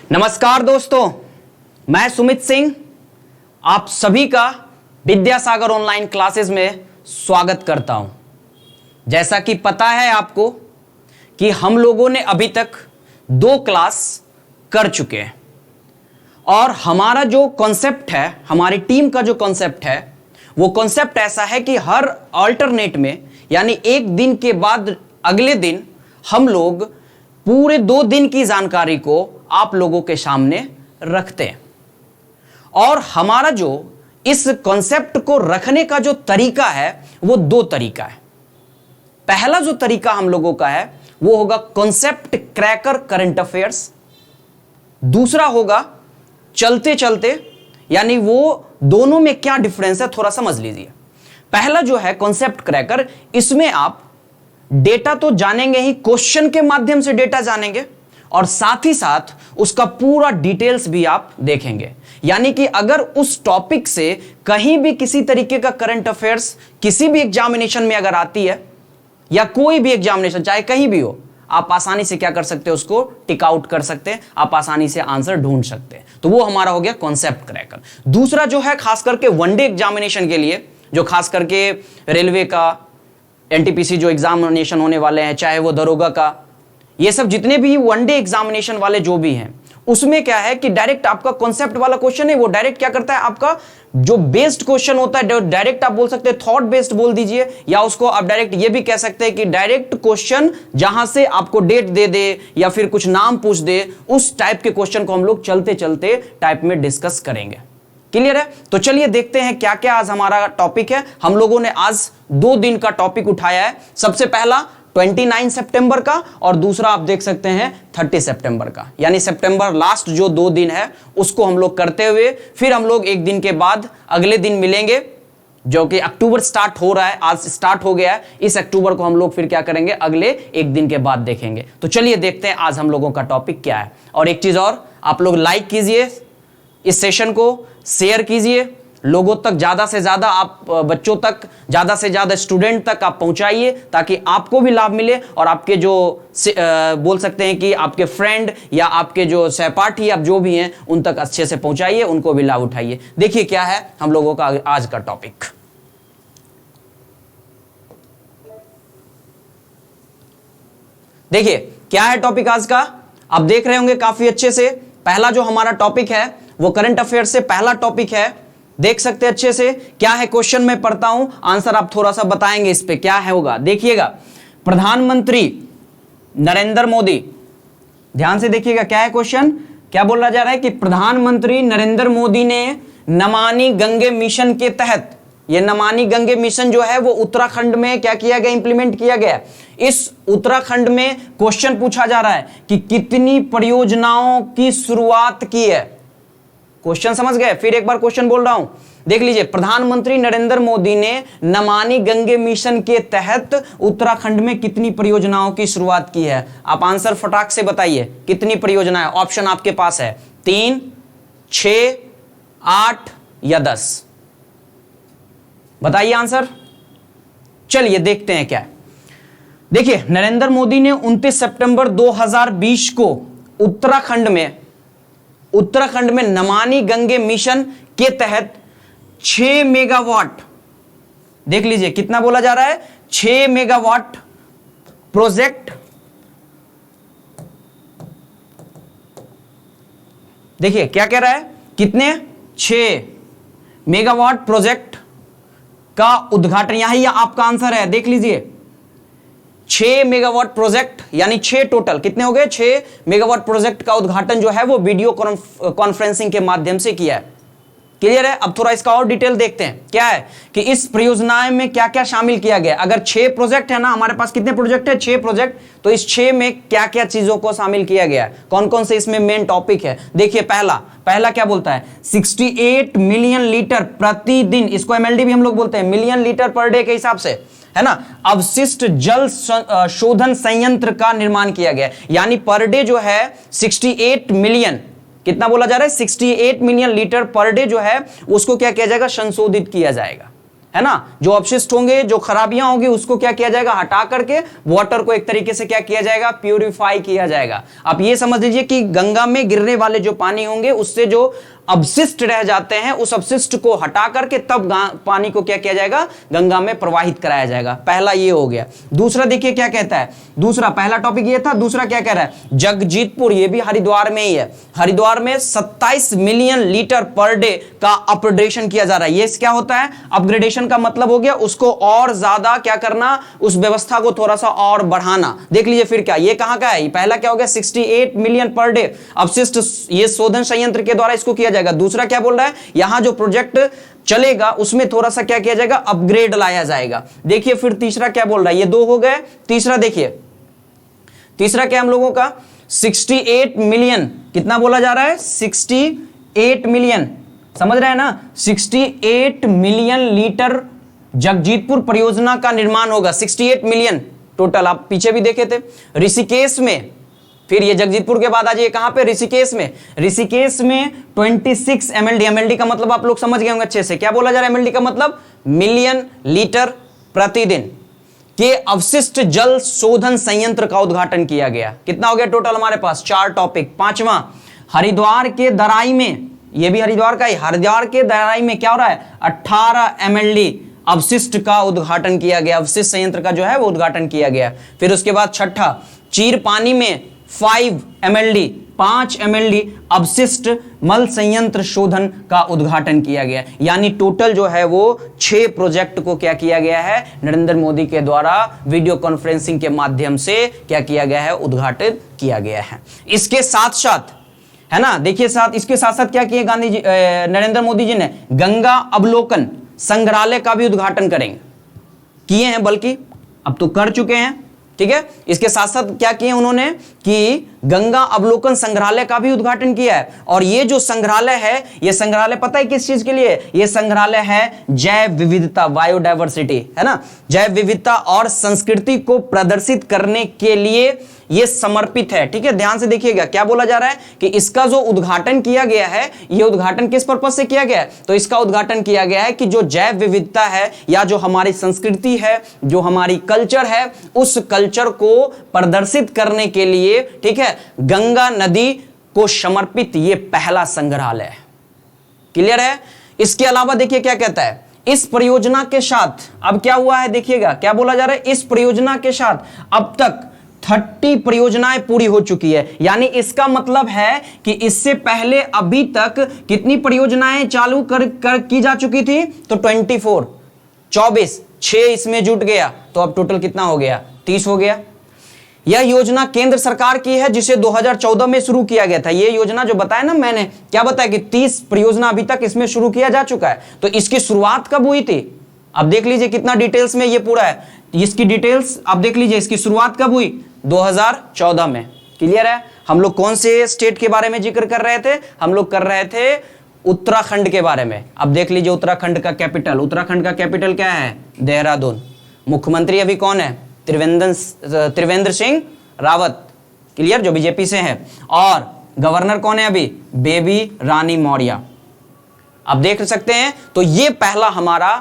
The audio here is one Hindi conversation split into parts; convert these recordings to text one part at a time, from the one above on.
नमस्कार दोस्तों, मैं सुमित सिंह आप सभी का विद्यासागर ऑनलाइन क्लासेस में स्वागत करता हूं। जैसा कि पता है आपको कि हम लोगों ने अभी तक 2 क्लास कर चुके हैं और हमारा जो कॉन्सेप्ट है, हमारी टीम का जो कॉन्सेप्ट है, वो कॉन्सेप्ट ऐसा है कि हर अल्टरनेट में यानी एक दिन के बाद अगले दिन हम लोग पूरे 2 दिन की जानकारी को आप लोगों के सामने रखते हैं। और हमारा जो इस कॉन्सेप्ट को रखने का जो तरीका है वो 2 तरीका है। पहला जो तरीका हम लोगों का है वो होगा कॉन्सेप्ट क्रैकर करंट अफेयर्स। दूसरा होगा चलते चलते, यानी वो दोनों में क्या डिफरेंस है थोड़ा समझ लीजिए। पहला जो है कॉन्सेप्ट क्रैकर, इसमें आप डेटा तो जानेंगे ही, क्वेश्चन के माध्यम से डेटा जानेंगे और साथ ही साथ उसका पूरा डिटेल्स भी आप देखेंगे। यानी कि अगर उस टॉपिक से कहीं भी किसी तरीके का करंट अफेयर्स किसी भी एग्जामिनेशन में अगर आती है या कोई भी एग्जामिनेशन चाहे कहीं भी हो, आप आसानी से क्या कर सकते हैं, उसको टिक आउट कर सकते हैं, आप आसानी से आंसर ढूंढ सकते हैं। तो वो हमारा हो गया कॉन्सेप्ट क्रैकर। दूसरा जो है खास करके वनडे एग्जामिनेशन के लिए, जो खास करके रेलवे का, एनटीपीसी जो एग्जामिनेशन होने वाले हैं, चाहे वो दरोगा का, ये सब जितने भी वनडे एग्जामिनेशन वाले जो भी हैं, उसमें क्या है कि डायरेक्ट आपका कॉन्सेप्ट वाला क्वेश्चन है, वो डायरेक्ट क्या करता है, आपका जो बेस्ड क्वेश्चन होता है, डायरेक्ट आप बोल सकते हैं थॉट बेस्ड बोल दीजिए, या उसको आप डायरेक्ट ये भी कह सकते हैं कि डायरेक्ट क्वेश्चन जहां से आपको डेट दे दे या फिर कुछ नाम पूछ दे, उस टाइप के क्वेश्चन को हम लोग चलते चलते टाइप में डिस्कस करेंगे। क्लियर है? तो चलिए देखते हैं क्या क्या आज हमारा टॉपिक है। हम लोगों ने आज 2 दिन का टॉपिक उठाया है। सबसे पहला 29 सितंबर का और दूसरा आप देख सकते हैं 30 सितंबर का, यानी सितंबर लास्ट जो 2 दिन है उसको हम लोग करते हुए फिर हम लोग एक दिन के बाद अगले दिन मिलेंगे, जो कि अक्टूबर स्टार्ट हो रहा है, आज स्टार्ट हो गया है। इस अक्टूबर को हम लोग फिर क्या करेंगे, अगले एक दिन के बाद देखेंगे। तो चलिए देखते हैं आज हम लोगों का टॉपिक क्या है। और एक चीज और, आप लोग लाइक कीजिए, इस सेशन को शेयर कीजिए, लोगों तक ज्यादा से ज्यादा, आप बच्चों तक, ज्यादा से ज्यादा स्टूडेंट तक आप पहुंचाइए, ताकि आपको भी लाभ मिले और आपके जो बोल सकते हैं कि आपके फ्रेंड या आपके जो सहपाठी आप जो भी हैं उन तक अच्छे से पहुंचाइए, उनको भी लाभ उठाइए। देखिए क्या है हम लोगों का आज का टॉपिक। देखिए क्या है टॉपिक आज का, आप देख रहे होंगे काफी अच्छे से। पहला जो हमारा टॉपिक है वो करंट अफेयर से पहला टॉपिक है, देख सकते हैं अच्छे से। क्या है क्वेश्चन मैं पढ़ता हूं, आंसर आप थोड़ा सा बताएंगे इस पे क्या है होगा। देखिएगा, प्रधानमंत्री नरेंद्र मोदी, ध्यान से देखिएगा क्या है क्वेश्चन, क्या बोला जा रहा है कि प्रधानमंत्री नरेंद्र मोदी ने नमामि गंगे मिशन के तहत, ये नमामि गंगे मिशन जो है वो उत्तराखंड में क्या किया गया, इंप्लीमेंट किया गया। इस उत्तराखंड में क्वेश्चन पूछा जा रहा है कि कितनी परियोजनाओं की शुरुआत की है। क्वेश्चन समझ गए? फिर एक बार क्वेश्चन बोल रहा हूं, देख लीजिए। प्रधानमंत्री नरेंद्र मोदी ने नमामि गंगे मिशन के तहत उत्तराखंड में कितनी परियोजनाओं की शुरुआत की है। आप आंसर फटाक से बताइए, कितनी परियोजनाएं? ऑप्शन आपके पास है 3, 6, 8 या 10। बताइए आंसर। चलिए देखते हैं क्या है। देखिए, नरेंद्र मोदी ने 29 सितंबर 2020 को उत्तराखंड में नमामि गंगे मिशन के तहत 6 मेगावाट, देख लीजिए कितना बोला जा रहा है, 6 मेगावाट प्रोजेक्ट। देखिए क्या कह रहा है, कितने, 6 मेगावाट प्रोजेक्ट का उद्घाटन, यही आपका आंसर है। देख लीजिए 6 मेगावाट प्रोजेक्ट, यानी 6 टोटल कितने हो गए, 6 मेगावाट प्रोजेक्ट का उद्घाटन जो है वो वीडियो कॉन्फ्रेंसिंग के माध्यम से किया है। क्लियर है? अब थोड़ा इसका और डिटेल देखते हैं। क्या है कि इस परियोजना में क्या क्या शामिल किया गया। अगर 6 प्रोजेक्ट है ना, हमारे पास कितने प्रोजेक्ट है, 6 प्रोजेक्ट, तो इस 6 में क्या क्या चीजों को शामिल किया गया है, कौन कौन से इसमें मेन टॉपिक है। देखिए पहला क्या बोलता है, 68 मिलियन लीटर प्रतिदिन, इसको एमएलडी भी हम लोग बोलते हैं, मिलियन लीटर पर डे के हिसाब से, है ना, अवशिष्ट जल शोधन संयंत्र का निर्माण किया गया। यानी पर डे जो है 68 मिलियन, कितना बोला जा रहा है, 68 मिलियन लीटर पर डे जो है उसको क्या किया जाएगा, संशोधित किया जाएगा। है ना, जो अपशिष्ट होंगे, जो खराबियां होंगी, उसको क्या किया जाएगा, हटा करके वाटर को एक तरीके से क्या किया जाएगा, प्यूरिफाई किया जाएगा। आप ये समझ लीजिए कि गंगा में गिरने वाले जो पानी होंगे उससे जो अपशिष्ट रह जाते हैं, उस अपशिष्ट को हटा करके तब पानी को क्या किया जाएगा, गंगा में प्रवाहित कराया जाएगा। पहला ये हो गया। दूसरा देखिए क्या कहता है, दूसरा, पहला टॉपिक ये था, दूसरा क्या कह रहा है, जगजीतपुर, ये भी हरिद्वार में ही है, हरिद्वार में 27 मिलियन लीटर पर डे का अपग्रेडेशन किया जा रहा है। ये क्या होता है, अपग्रेडेशन का मतलब हो गया उसको और ज्यादा क्या करना, उस व्यवस्था को थोड़ा सा और बढ़ाना। देख लीजिए फिर क्या, ये कहां का है, पहला क्या हो गया, 68 मिलियन पर डे अपशिष्ट, ये शोधन संयंत्र के द्वारा इसको किया जाएगा। दूसरा क्या बोल रहा है, यहां जो प्रोजेक्ट चलेगा उसमें थोड़ा सा क्या किया जाएगा, अपग्रेड लाया जाएगा। देखिए फिर तीसरा क्या बोल रहा है, ये दो हो गए। तीसरा देखिए, तीसरा क्या हम लोगों का, 68 मिलियन, कितना बोला जा रहा है, 68 मिलियन, समझ रहे हैं ना, 68 मिलियन लीटर जगजीतपुर परियोजना का निर्माण होगा। 68 मिलियन टोटल, आप पीछे भी देखे थे। ऋषिकेश में, फिर ये जगजीतपुर के बाद आ जाइए कहां पे, ऋषिकेश में, ऋषिकेश में 26 MLD, MLD का मतलब आप लोग समझ गए होंगे अच्छे से, क्या बोला जा रहा है MLD का मतलब, मिलियन लीटर प्रतिदिन के अवशिष्ट जल शोधन संयंत्र का उद्घाटन किया गया। कितना हो गया टोटल हमारे पास, 4 टॉपिक। पांचवा, हरिद्वार के दराई में, ये भी हरिद्वार का ही, हरिद्वार के दराई में क्या हो रहा है, 18 MLD अवशिष्ट का उद्घाटन किया गया, अवशिष्ट संयंत्र का जो है वो उद्घाटन किया गया। फिर उसके बाद छठा, चीर पानी में 5 MLD अवशिष्ट मल संयंत्र शोधन का उद्घाटन किया गया। यानी टोटल जो है वो 6 प्रोजेक्ट को क्या किया गया है, नरेंद्र मोदी के द्वारा वीडियो कॉन्फ्रेंसिंग के माध्यम से क्या किया गया है, उद्घाटित किया गया है। इसके साथ साथ, है ना, देखिए इसके साथ साथ क्या किए गांधी जी, नरेंद्र मोदी जी ने गंगा अवलोकन संग्रहालय का भी उद्घाटन करेंगे, किए हैं, बल्कि अब तो कर चुके हैं, ठीक है। इसके साथ साथ क्या किए उन्होंने कि गंगा अवलोकन संग्रहालय का भी उद्घाटन किया है। और ये जो संग्रहालय है, ये संग्रहालय पता है किस चीज के लिए, ये संग्रहालय है जैव विविधता, बायोडायवर्सिटी, है ना, जैव विविधता और संस्कृति को प्रदर्शित करने के लिए ये समर्पित है। ठीक है, ध्यान से देखिएगा क्या बोला जा रहा है कि इसका जो उद्घाटन किया गया है, ये उद्घाटन किस पर्पस से किया गया है, तो इसका उद्घाटन किया गया है कि जो जैव विविधता है या जो हमारी संस्कृति है, जो हमारी कल्चर है, उस कल्चर को प्रदर्शित करने के लिए, ठीक है, गंगा नदी को समर्पित ये पहला संग्रहालय है। क्लियर है। इसके अलावा देखिए क्या कहता है, इस परियोजना के साथ अब क्या हुआ है, देखिएगा क्या बोला जा रहा है, इस परियोजना के साथ अब तक 30 परियोजनाएं पूरी हो चुकी है। यानी इसका मतलब है कि इससे पहले अभी तक कितनी परियोजनाएं चालू कर की जा चुकी थी, तो 24, 6 इसमें जुट गया, तो अब टोटल कितना हो गया, 30 हो गया। यह योजना केंद्र सरकार की है, जिसे 2014 में शुरू किया गया था। यह योजना जो बताया ना मैंने, क्या बताया कि 30 परियोजना अभी तक इसमें शुरू किया जा चुका है। तो इसकी शुरुआत कब हुई थी, अब देख लीजिए कितना डिटेल्स में ये पूरा है, इसकी डिटेल्स आप देख लीजिए। इसकी शुरुआत कब हुई, 2014 में। क्लियर है। हम लोग कौन से स्टेट के बारे में जिक्र कर रहे थे, हम लोग कर रहे थे उत्तराखंड के बारे में। अब देख लीजिए उत्तराखंड का कैपिटल, उत्तराखंड का कैपिटल क्या है, देहरादून। मुख्यमंत्री अभी कौन है, त्रिवेंद्र सिंह रावत, क्लियर, जो बीजेपी से है। और गवर्नर कौन है अभी, बेबी रानी मौर्य। अब देख सकते हैं, तो ये पहला हमारा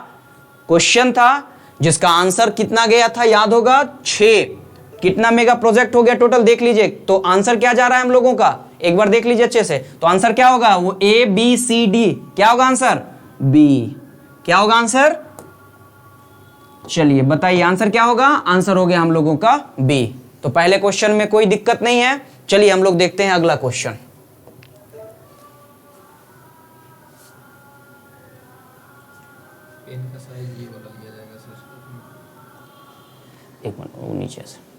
क्वेश्चन था जिसका आंसर कितना गया था, याद होगा 6। कितना मेगा प्रोजेक्ट हो गया टोटल, देख लीजिए। तो आंसर क्या जा रहा है हम लोगों का, एक बार देख लीजिए अच्छे से। तो आंसर क्या होगा, वो ABCD, क्या होगा आंसर, B। क्या होगा आंसर, चलिए बताइए आंसर क्या होगा, आंसर हो गया हम लोगों का B। तो पहले क्वेश्चन में कोई दिक्कत नहीं है। चलिए हम लोग देखते हैं अगला क्वेश्चन। पेन का साइज ये वाला लिया जाएगा सर, एक मिनट, वो नीचे से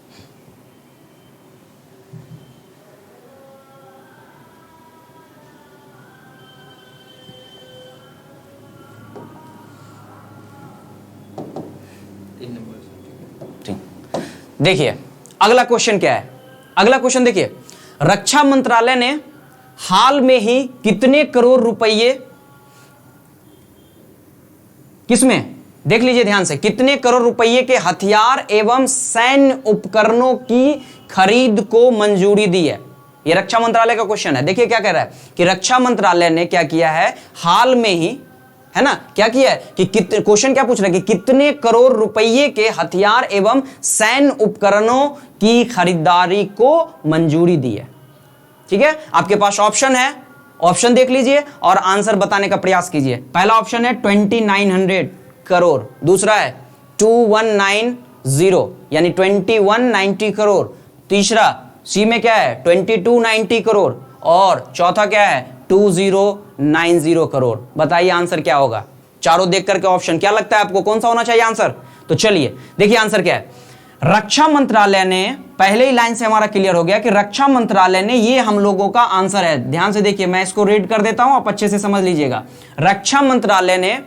देखिए अगला क्वेश्चन क्या है। अगला क्वेश्चन देखिए, रक्षा मंत्रालय ने हाल में ही कितने करोड़ रुपए, किसमें, देख लीजिए ध्यान से, कितने करोड़ रुपए के हथियार एवं सैन्य उपकरणों की खरीद को मंजूरी दी है। यह रक्षा मंत्रालय का क्वेश्चन है। देखिए क्या कह रहा है कि रक्षा मंत्रालय ने क्या किया है, हाल में ही है ना, क्या किया है कि कितने, क्वेश्चन क्या पूछ रहा है कि कितने करोड़ रुपए के हथियार एवं सैन्य उपकरणों की खरीदारी को मंजूरी दी है। ठीक है, आपके पास ऑप्शन है, ऑप्शन देख लीजिए और आंसर बताने का प्रयास कीजिए। पहला ऑप्शन है 2900 करोड़, दूसरा है 2190 यानी 2190 करोड़, तीसरा सी में क्या है 2290 करोड़ और चौथा क्या है 2090 करोड़। बताइए आंसर क्या होगा। चारों देख करके ऑप्शन क्या लगता है आपको, कौन सा होना चाहिए आंसर? तो चलिए देखिए आंसर क्या है। रक्षा मंत्रालय ने, पहले ही लाइन से हमारा क्लियर हो गया कि रक्षा मंत्रालय ने, ये हम लोगों का आंसर है। ध्यान से देखिए, मैं इसको रीड कर देता हूं, आप अच्छे से समझ लीजिएगा। रक्षा मंत्रालय ने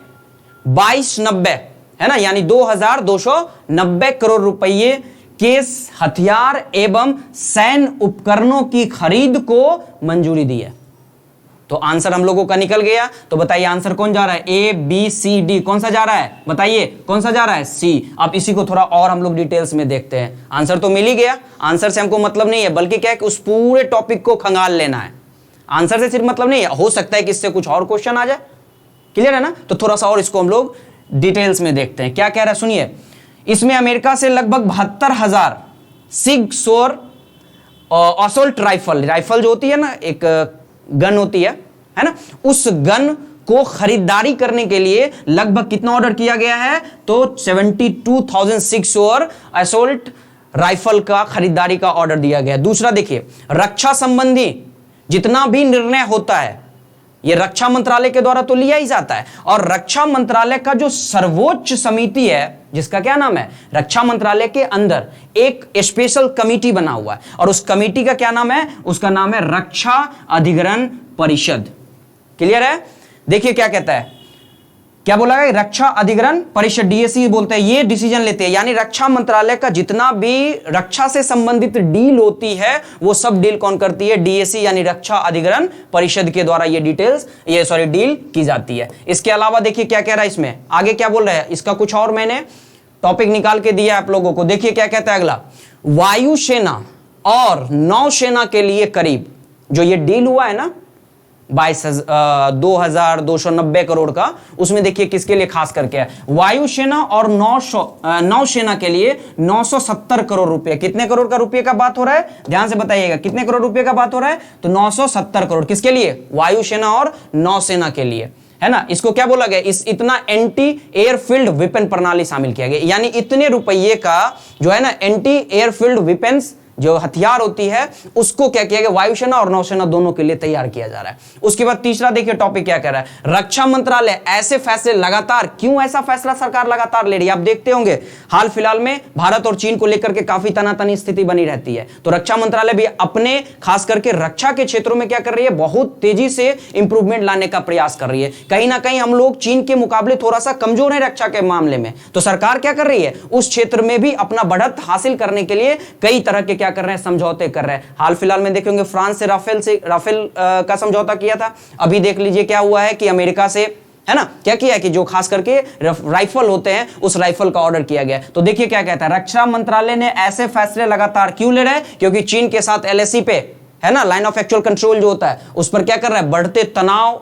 2290 है ना, यानी 2290 करोड़ रुपए के हथियार एवं सैन्य उपकरणों की खरीद को मंजूरी दी है। तो आंसर हम लोगों का निकल गया। तो बताइए आंसर कौन जा रहा है? ए बी सी डी, कौन सा जा रहा है बताइए, कौन सा जा रहा है? सी। अब इसी को थोड़ा और हम लोग डिटेल्स में देखते हैं। आंसर तो मिल ही गया, आंसर से हमको मतलब नहीं है, बल्कि क्या है कि उस पूरे टॉपिक को खंगाल लेना है। आंसर से सिर्फ मतलब नहीं है, हो सकता है कि इससे कुछ और क्वेश्चन आ जाए। क्लियर है ना? तो थोड़ा सा और इसको हम लोग डिटेल्स में देखते हैं क्या कह रहा है, सुनिए। इसमें अमेरिका से लगभग 72,000 सिग सोर असोल्ट राइफल, राइफल जो होती है ना, एक गन होती है ना, उस गन को खरीदारी करने के लिए लगभग कितना ऑर्डर किया गया है? तो 72,006 और असोल्ट राइफल का खरीदारी का ऑर्डर दिया गया है। दूसरा देखिए, रक्षा संबंधी जितना भी निर्णय होता है ये रक्षा मंत्रालय के द्वारा तो लिया ही जाता है, और रक्षा मंत्रालय का जो सर्वोच्च समिति है जिसका क्या नाम है, रक्षा मंत्रालय के अंदर एक स्पेशल कमेटी बना हुआ है, और उस कमेटी का क्या नाम है? उसका नाम है रक्षा अधिग्रहण परिषद। क्लियर है? देखिए क्या कहता है, क्या बोला है? रक्षा अधिग्रहण परिषद, डीएसी बोलते हैं, ये डिसीजन लेते हैं। यानी रक्षा मंत्रालय का जितना भी रक्षा से संबंधित डील होती है वो सब डील कौन करती है? डीएसी यानी रक्षा अधिग्रहण परिषद के द्वारा ये डील की जाती है। इसके अलावा देखिए क्या कह रहा है इसमें, आगे क्या बोल रहा है, इसका कुछ और मैंने टॉपिक निकाल के दिया आप लोगों को। देखिए क्या कहता है अगला, वायुसेना और नौसेना के लिए करीब जो ये डील हुआ है ना 22,290 करोड़ का, उसमें देखिए किसके लिए खास करके है, वायुसेना और नौसेना के लिए 970 करोड़ रुपए। कितने करोड़ का रुपए का बात हो रहा है? ध्यान से बताइएगा, कितने करोड़ रुपए का बात हो रहा है? तो 970 करोड़। किसके लिए? वायुसेना और नौसेना के लिए, है ना। इसको क्या बोला गया? इतना एंटी एयरफील्ड वेपन प्रणाली शामिल किया गया, यानी इतने रुपये का जो है ना एंटी एयरफील्ड वेपन्स जो हथियार होती है उसको क्या किया गया? वायुसेना और नौसेना दोनों के लिए तैयार किया जा रहा है। उसके बाद तीसरा देखिए टॉपिक क्या कह रहा है, रक्षा मंत्रालय ऐसे फैसले लगातार, क्यों ऐसा फैसला सरकार लगातार ले रही है? आप देखते होंगे हाल फिलहाल में भारत और चीन को लेकर के काफी तनातनी स्थिति बनी रहती है, तो रक्षा मंत्रालय भी अपने खास करके रक्षा के क्षेत्रों में क्या कर रही है? बहुत तेजी से इंप्रूवमेंट लाने का प्रयास कर रही है। कहीं ना कहीं हम लोग चीन के मुकाबले थोड़ा सा कमजोर है रक्षा के मामले में, तो सरकार क्या कर रही है? उस क्षेत्र में भी अपना बढ़त हासिल करने के लिए कई तरह के क्या कर रहे हैं? समझौते कर रहे हैं। हाल फिलहाल में देखेंगे फ्रांस से राफेल का समझौता किया था। अभी देख लीजिए क्या हुआ है कि अमेरिका से, है ना, क्या किया है कि जो खास करके राइफल होते हैं उस राइफल का ऑर्डर किया गया। तो देखिए क्या कहता है, रक्षा मंत्रालय ने ऐसे फैसले लगातार क्यों ले रहे हैं? क्योंकि चीन के साथ एलएसी पे, है ना, लाइन ऑफ एक्चुअल कंट्रोल जो होता है उस पर क्या कर रहा है? बढ़ते तनाव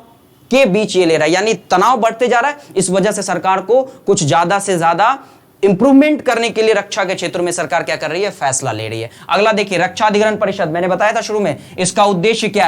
के बीच ये ले रहा है, यानी तनाव बढ़ते जा रहा है। इस वजह से सरकार को कुछ ज्यादा से ज्यादा इंप्रूवमेंट करने के लिए रक्षा के क्षेत्र में सरकार क्या कर रही है? फैसला ले रही है। अगला देखिए, रक्षा अधिग्रहण परिषद, मैंने बताया था शुरू में, इसका उद्देश्य क्या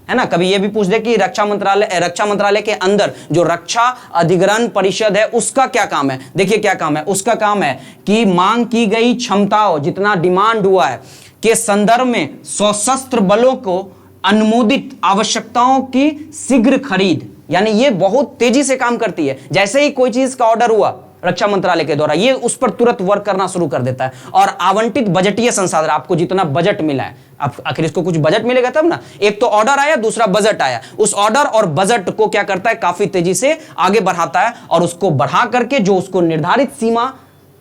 है ना। कभी यह भी पूछ दे कि रक्षा मंत्रालय के अंदर जो रक्षा अधिग्रहण परिषद है उसका क्या काम है? देखिए क्या काम है उसका, काम है कि मांग की गई क्षमताओं, जितना डिमांड हुआ है के संदर्भ में सशस्त्र बलों को अनुमोदित आवश्यकताओं की शीघ्र खरीद, यानी ये बहुत तेजी से काम करती है। जैसे ही कोई चीज का ऑर्डर हुआ रक्षा मंत्रालय के द्वारा, ये उस पर तुरंत वर्क करना शुरू कर देता है, और आवंटित बजटीय संसाधन, आपको जितना बजट मिला है, आखिर इसको कुछ बजट मिलेगा तब ना, एक तो ऑर्डर आया, दूसरा बजट आया, उस ऑर्डर और बजट को क्या करता है? काफी तेजी से आगे बढ़ाता है, और उसको बढ़ा करके जो उसको निर्धारित सीमा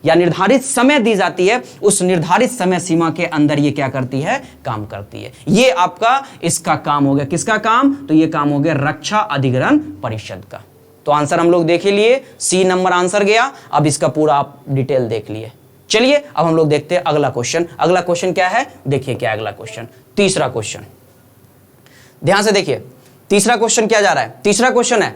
या निर्धारित समय दी जाती है, उस निर्धारित समय सीमा के अंदर ये क्या करती है? काम करती है। ये आपका इसका काम हो गया। किसका काम? तो ये काम हो गया रक्षा अधिग्रहण परिषद का। तो आंसर हम लोग देख लिए, सी नंबर आंसर गया। अब इसका पूरा आप डिटेल देख लिए। चलिए अब हम लोग देखते हैं अगला क्वेश्चन। अगला क्वेश्चन क्या है? देखिए क्या अगला क्वेश्चन, तीसरा क्वेश्चन, ध्यान से देखिए। तीसरा क्वेश्चन क्या जा रहा है? तीसरा क्वेश्चन है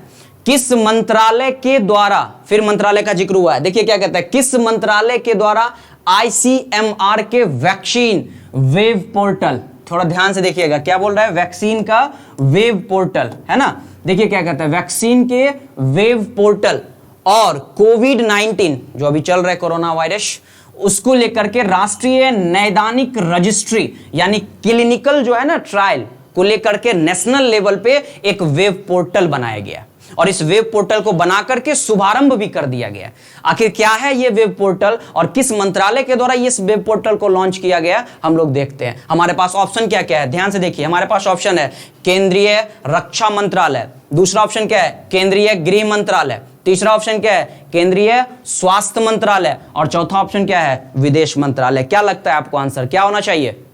किस मंत्रालय के द्वारा, फिर मंत्रालय का जिक्र हुआ है, देखिए क्या कहता है, किस मंत्रालय के द्वारा आईसीएमआर के वैक्सीन वेब पोर्टल, थोड़ा ध्यान से देखिएगा क्या बोल रहा है, वैक्सीन का वेब पोर्टल है ना, देखिए क्या कहता है, वैक्सीन के वेब पोर्टल और कोविड-19 जो अभी चल रहा है कोरोना वायरस, उसको लेकर के राष्ट्रीय नैदानिक रजिस्ट्री यानी क्लिनिकल जो है ना ट्रायल को लेकर के नेशनल लेवल पे एक वेब पोर्टल बनाया गया और इस वेब पोर्टल को बना करके शुभारंभ भी कर दिया गया। आखिर क्या है ये वेब पोर्टल और किस मंत्रालय के द्वारा इस वेब पोर्टल को लॉन्च किया गया, हम लोग देखते हैं। हमारे पास ऑप्शन क्या क्या है, ध्यान से देखिए, हमारे पास ऑप्शन है केंद्रीय रक्षा मंत्रालय, दूसरा ऑप्शन क्या है केंद्रीय गृह मंत्रालय, तीसरा ऑप्शन क्या है केंद्रीय स्वास्थ्य मंत्रालय और चौथा ऑप्शन क्या है विदेश मंत्रालय। क्या लगता है आपको आंसर क्या होना चाहिए,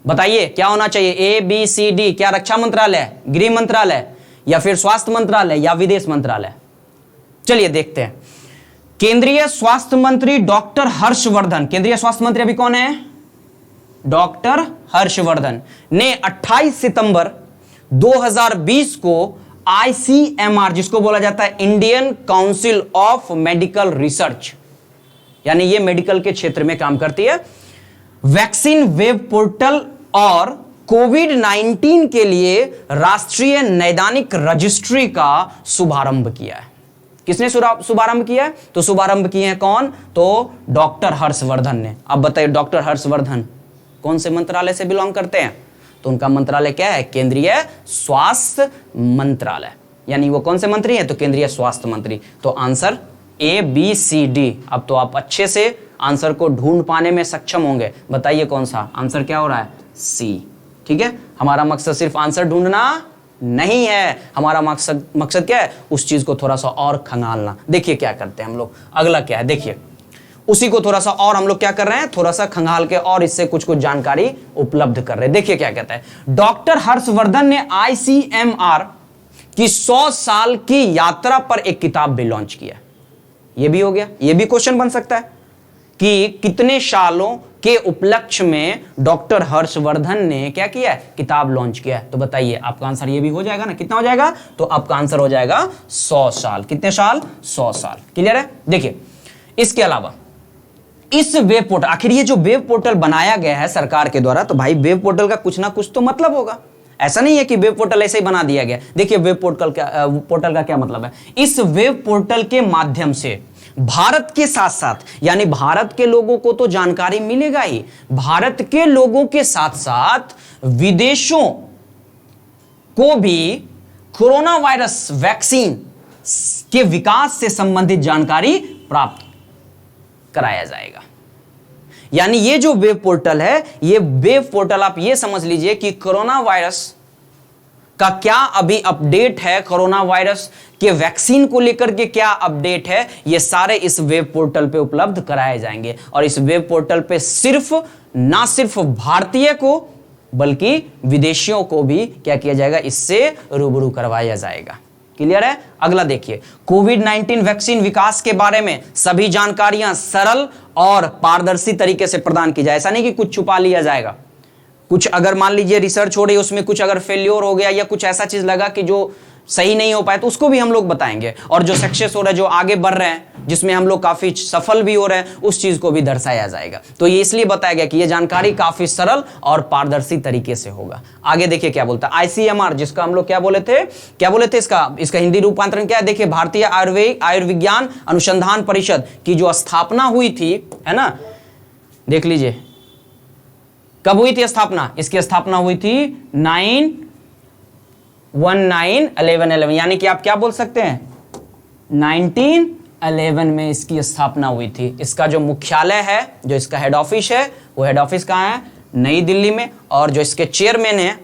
बताइए क्या होना चाहिए, ए बी सी डी, क्या रक्षा मंत्रालय, गृह मंत्रालय या फिर स्वास्थ्य मंत्रालय या विदेश मंत्रालय। चलिए देखते हैं। केंद्रीय स्वास्थ्य मंत्री डॉक्टर हर्षवर्धन, केंद्रीय स्वास्थ्य मंत्री अभी कौन है, डॉक्टर हर्षवर्धन ने 28 सितंबर 2020 को आईसीएमआर, जिसको बोला जाता है Indian council of medical research, यानी ये मेडिकल के क्षेत्र में काम करती है, वैक्सीन वेब पोर्टल और कोविड-19 के लिए राष्ट्रीय नैदानिक रजिस्ट्री का शुभारंभ किया है। किसने शुभारंभ किया है, तो शुभारंभ किए हैं कौन, तो डॉक्टर हर्षवर्धन ने। अब बताइए डॉक्टर हर्षवर्धन कौन से मंत्रालय से बिलोंग करते हैं, तो उनका मंत्रालय क्या है, केंद्रीय स्वास्थ्य मंत्रालय, यानी वो कौन से मंत्री हैं, तो केंद्रीय स्वास्थ्य मंत्री। तो answer A B C D. अब तो आप अच्छे से आंसर को ढूंढ पाने में सक्षम होंगे, बताइए कौन सा आंसर क्या हो रहा है, सी। ठीक है, हमारा मकसद सिर्फ आंसर ढूंढना नहीं है, हमारा मकसद क्या है, उस चीज को थोड़ा सा और खंगालना। देखिए क्या करते हैं हम लोग, अगला क्या है, देखिए उसी को थोड़ा सा और हम लोग क्या कर रहे हैं, थोड़ा सा खंगाल के और इससे कुछ कुछ जानकारी उपलब्ध कर रहे हैं। देखिए क्या कहता है, डॉक्टर हर्षवर्धन ने आईसीएमआर की 100 साल की यात्रा पर एक किताब भी लॉन्च किया। ये भी हो गया, ये भी क्वेश्चन बन सकता है कि कितने सालों के उपलक्ष्य में डॉक्टर हर्षवर्धन ने क्या किया है, किताब लॉन्च किया है। तो बताइए आपका आंसर ये भी हो जाएगा ना, कितना हो जाएगा, तो आपका आंसर हो जाएगा 100 साल। कितने साल, 100 साल। क्लियर है। देखिए इसके अलावा इस वेब पोर्टल, आखिर ये जो वेब पोर्टल बनाया गया है सरकार के द्वारा, तो भाई वेब पोर्टल का कुछ ना कुछ तो मतलब होगा, ऐसा नहीं है कि वेब पोर्टल ऐसे ही बना दिया गया। देखिए वेब पोर्टल का क्या मतलब है, इस वेब पोर्टल के माध्यम से भारत के साथ साथ, यानी भारत के लोगों को तो जानकारी मिलेगा ही, भारत के लोगों के साथ साथ विदेशों को भी कोरोना वायरस वैक्सीन के विकास से संबंधित जानकारी प्राप्त कराया जाएगा। यानी ये जो वेब पोर्टल है, ये वेब पोर्टल आप ये समझ लीजिए कि कोरोना वायरस का क्या अभी अपडेट है, कोरोना वायरस के वैक्सीन को लेकर के क्या अपडेट है, ये सारे इस वेब पोर्टल पे उपलब्ध कराए जाएंगे। और इस वेब पोर्टल पे ना सिर्फ भारतीय को बल्कि विदेशियों को भी क्या किया जाएगा, इससे रूबरू करवाया जाएगा। क्लियर है। अगला देखिए, कोविड-19 वैक्सीन विकास के बारे में सभी जानकारियां सरल और पारदर्शी तरीके से प्रदान की जाए। ऐसा नहीं कि कुछ छुपा लिया जाएगा, कुछ अगर मान लीजिए रिसर्च हो रही है उसमें कुछ अगर फेल्योर हो गया या कुछ ऐसा चीज लगा कि जो सही नहीं हो पाए तो उसको भी हम लोग बताएंगे, और जो सक्सेस हो रहा है, जो आगे बढ़ रहे हैं, जिसमें हम लोग काफी सफल भी हो रहे हैं, उस चीज को भी दर्शाया जाएगा। तो ये इसलिए बताया गया कि ये जानकारी काफी सरल और पारदर्शी तरीके से होगा। आगे देखिए क्या बोलता है, आईसीएमआर, जिसका हम लोग क्या बोले थे इसका हिंदी रूपांतरण क्या है, देखिए भारतीय आयुर्विज्ञान अनुसंधान परिषद की जो स्थापना हुई थी, है ना, देख लीजिए कब हुई थी स्थापना, इसकी स्थापना हुई थी 9/19/11, यानी कि आप क्या बोल सकते हैं 1911 में इसकी स्थापना हुई थी। इसका जो मुख्यालय है, जो इसका हेड ऑफिस है, वो हेड ऑफिस कहाँ है, नई दिल्ली में। और जो इसके चेयरमैन है,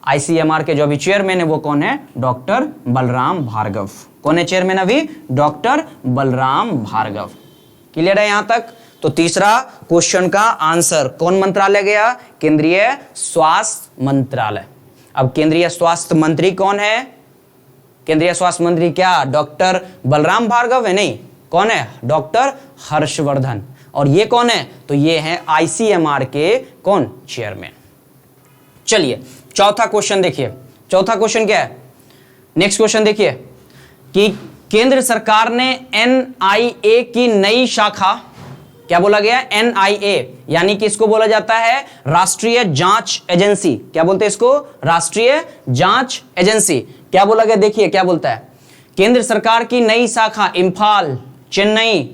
आईसीएमआर के जो अभी चेयरमैन है, वो कौन है, डॉक्टर बलराम भार्गव। कौन है चेयरमैन अभी, डॉक्टर बलराम भार्गव। क्लियर है यहां तक। तो तीसरा क्वेश्चन का आंसर कौन मंत्रालय गया, केंद्रीय स्वास्थ्य मंत्रालय। अब केंद्रीय स्वास्थ्य मंत्री कौन है, केंद्रीय स्वास्थ्य मंत्री क्या डॉक्टर बलराम भार्गव है, नहीं, कौन है, डॉक्टर हर्षवर्धन। और ये कौन है, तो ये है आईसीएमआर के कौन, चेयरमैन। चलिए चौथा क्वेश्चन देखिए, चौथा क्वेश्चन क्या है, नेक्स्ट क्वेश्चन देखिए, कि केंद्र सरकार ने एनआईए की नई शाखा, क्या बोला गया, एनआईए, यानी कि इसको बोला जाता है राष्ट्रीय जांच एजेंसी। क्या बोलते हैं इसको, राष्ट्रीय जांच एजेंसी। क्या बोला गया, देखिए क्या बोलता है, केंद्र सरकार की नई शाखा इंफाल, चेन्नई